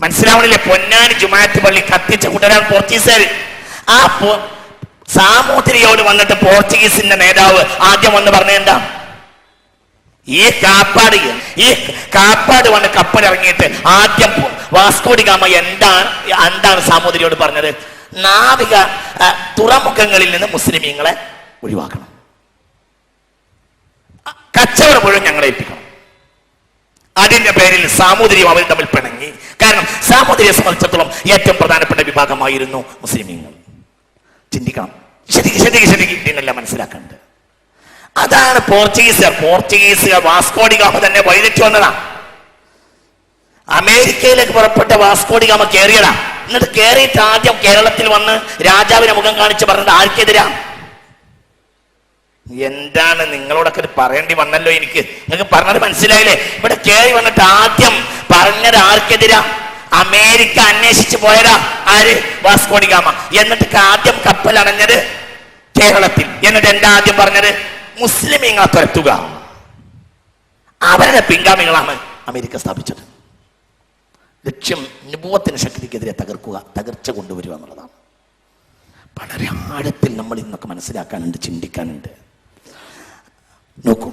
മനസ്സിലാവണില്ലേ? പൊന്നാനി ജുമാഅത്ത് പള്ളി കത്തിച്ച കൂട്ടരാണ് പോർച്ചുഗീസുകാർ. ആ സാമൂതിരിയോട് വന്നിട്ട് പോർച്ചുഗീസിന്റെ നേതാവ് ആദ്യം വന്ന് പറഞ്ഞെന്താ? ഈ കാപ്പാട് വന്ന് കപ്പലിറങ്ങിയിട്ട് ആദ്യം വാസ്കോ ഡി ഗാമ എന്താണ് സാമൂതിരിയോട് പറഞ്ഞത്? നാവിക തുറമുഖങ്ങളിൽ നിന്ന് മുസ്ലിമീങ്ങളെ ഒഴിവാക്കണം, കച്ചവടം മുഴുവൻ ഞങ്ങളെ ഏൽപ്പിക്കണം. അതിന്റെ പേരിൽ സാമൂതിരിയും അവർ തമ്മിൽ പിണങ്ങി. കാരണം സാമൂതിരിയെ സംബന്ധിച്ചിടത്തോളം ഏറ്റവും പ്രധാനപ്പെട്ട വിഭാഗമായിരുന്നു മുസ്ലിമീങ്ങൾ. ചിന്തിക്കണം, ശരിക്കും ഇതിനെല്ലാം മനസ്സിലാക്കേണ്ടത്. അതാണ് പോർച്ചുഗീസുകാർ വാസ്കോ ഡി ഗാമ തന്നെ വഴിതെറ്റി വന്നതാ. അമേരിക്കയിലേക്ക് പുറപ്പെട്ട വാസ്കോ ഡി ഗാമ കയറിയതാ. എന്നിട്ട് കയറിയിട്ട് ആദ്യം കേരളത്തിൽ വന്ന് രാജാവിനെ മുഖം കാണിച്ച് പറഞ്ഞത് ആർക്കെതിരാ? എന്താണ് നിങ്ങളോടൊക്കെ പറയേണ്ടി വന്നല്ലോ എനിക്ക്. നിങ്ങൾക്ക് പറഞ്ഞത് മനസ്സിലായില്ലേ? ഇവിടെ കയറി വന്നിട്ട് ആദ്യം പറഞ്ഞത് ആർക്കെതിരാ? അമേരിക്ക അന്വേഷിച്ച് പോയതാ. ആര്? Vasco D gamma. എന്നിട്ട് ആദ്യം കപ്പൽ അണഞ്ഞത് കേരളത്തിൽ. എന്നിട്ട് എന്താ ആദ്യം പറഞ്ഞത്? മുസ്ലിമീങ്ങളെ തുരത്തുക. അവരുടെ പിൻഗാമികളാണ് അമേരിക്ക സ്ഥാപിച്ചത്. ലക്ഷ്യം നുബുവത്തിന് ശക്തിക്കെതിരെ തകർച്ച കൊണ്ടുവരിക എന്നുള്ളതാണ്. വളരെ ആഴത്തിൽ നമ്മൾ ഇന്നൊക്കെ മനസ്സിലാക്കാനുണ്ട്, ചിന്തിക്കാനുണ്ട്. നോക്കൂ,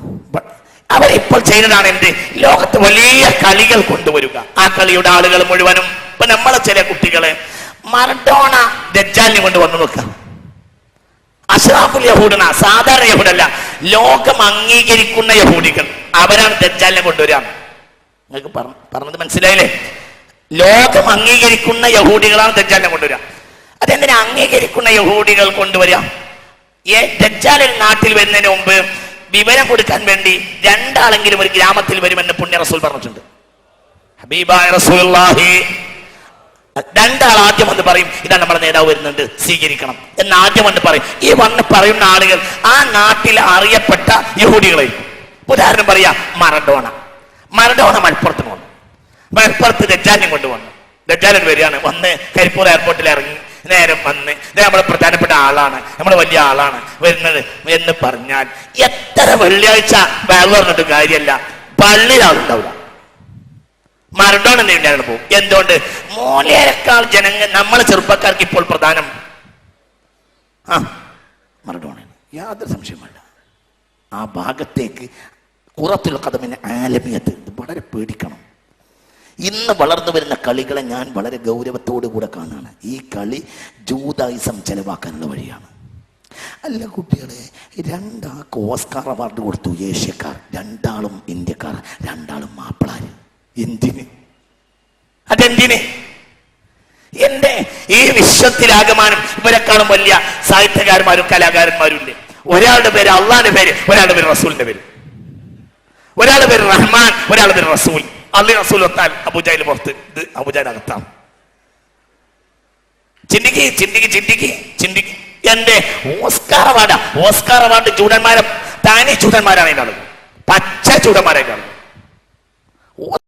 അവരിപ്പോൾ ചെയ്യുന്നതാണ് എന്ത്? ലോകത്ത് വലിയ കളികൾ കൊണ്ടുവരിക. ആ കളിയുടെ ആളുകൾ മുഴുവനും ഇപ്പൊ നമ്മളെ ചില കുട്ടികളെ മറഡോണ ദജ്ജാലിനെ കൊണ്ട് വന്നു നോക്കാം. അഷ്റാഫുൽ യഹൂദന, സാധാരണ യഹൂദല്ല, ലോകം അംഗീകരിക്കുന്ന യഹൂദികൾ, അവരാണ് ദജ്ജാലിനെ കൊണ്ടുവരിക. നിങ്ങൾക്ക് പറഞ്ഞത് മനസ്സിലായില്ലേ? ലോകം അംഗീകരിക്കുന്ന യഹൂദികളാണ് ദജ്ജാലിനെ കൊണ്ടുവരിക. അതെന്തിനാ? അംഗീകരിക്കുന്ന യഹൂദികൾ കൊണ്ടുവരിക. ദജ്ജാൽ നാട്ടിൽ വരുന്നതിന് മുമ്പ് വിവരം കൊടുക്കാൻ വേണ്ടി രണ്ടാളെങ്കിലും ഒരു ഗ്രാമത്തിൽ വരുമെന്ന് പുണ്യ റസൂൽ പറഞ്ഞിട്ടുണ്ട്. ഹബീബായ റസൂലുള്ളാഹി രണ്ടാൾ ആദ്യം വന്ന് പറയും, ഇതാ നമ്മുടെ നേതാവ് വരുന്നുണ്ട്, സ്വീകരിക്കണം എന്ന് ആദ്യം വന്ന് പറയും. ഈ വന്ന് പറയുന്ന ആളുകൾ ആ നാട്ടിൽ അറിയപ്പെട്ട യഹൂദികളായിരിക്കും. ഉദാഹരണം പറയാ, മറഡോണ മലപ്പുറത്തിന് വന്നു. മലപ്പുറത്ത് ദജ്ജാലിനെ കൊണ്ടുവന്നു. ദജ്ജാലൻ വരികയാണ്, വന്ന് കരിപ്പൂർ എയർപോർട്ടിൽ ഇറങ്ങി നേരം വന്ന് നമ്മുടെ പ്രധാനപ്പെട്ട ആളാണ്, നമ്മുടെ വലിയ ആളാണ് വരുന്നത് എന്ന് പറഞ്ഞാൽ എത്ര വെള്ളിയാഴ്ച ബാഗ് പറഞ്ഞിട്ട് കാര്യമല്ല, പള്ളിയിൽ ആളുണ്ടാവില്ല. മറഡോണ നീണ്ടാണ് പോകും. എന്തുകൊണ്ട്? മോലേക്കാൾ ജനങ്ങൾ നമ്മളെ ചെറുപ്പക്കാർക്ക് ഇപ്പോൾ പ്രധാനം മറഡോണ, യാതൊരു സംശയവുമല്ല. ആ ഭാഗത്തേക്ക് ഖുറത്തുൽ ഖദമിന്റെ ആലമിയത്ത് വളരെ പേടിക്കണം. ഇന്ന് വളർന്നു വരുന്ന കളികളെ ഞാൻ വളരെ ഗൗരവത്തോടു കൂടെ കാണുകയാണ്. ഈ കളി ജൂതായിസം ചെലവാക്കാനുള്ള വഴിയാണ്. അല്ല കുട്ടികളെ, രണ്ടാൾക്ക് ഓസ്കാർ അവാർഡ് കൊടുത്തു ഏഷ്യക്കാർ, രണ്ടാളും ഇന്ത്യക്കാർ, രണ്ടാളും മാപ്പിളാര്. എന്തിന്? അതെന്തിന്? എന്റെ ഈ വിശ്വത്തിലാകമാനം ഇവരെക്കാളും വലിയ സാഹിത്യകാരന്മാരും കലാകാരന്മാരും ഇല്ലേ? ഒരാളുടെ പേര് അള്ളാന്റെ പേര്, ഒരാളുടെ പേര് റസൂലിന്റെ പേര്. ഒരാളുടെ പേര് റഹ്മാൻ, ഒരാളുടെ പേര് റസൂൽ. അള്ളി റസൂൽ ഒത്താൽ അബൂജഹൽ പുറത്ത്, ഇത് അബൂജഹൽ അകത്താണ്. ചിന്തിക്ക്. എന്റെ ഓസ്കാർ അവാർഡ് ചൂടന്മാരെ താനെ ചൂടന്മാരാണ്, പച്ച ചൂടന്മാരെ കാണുന്നത്.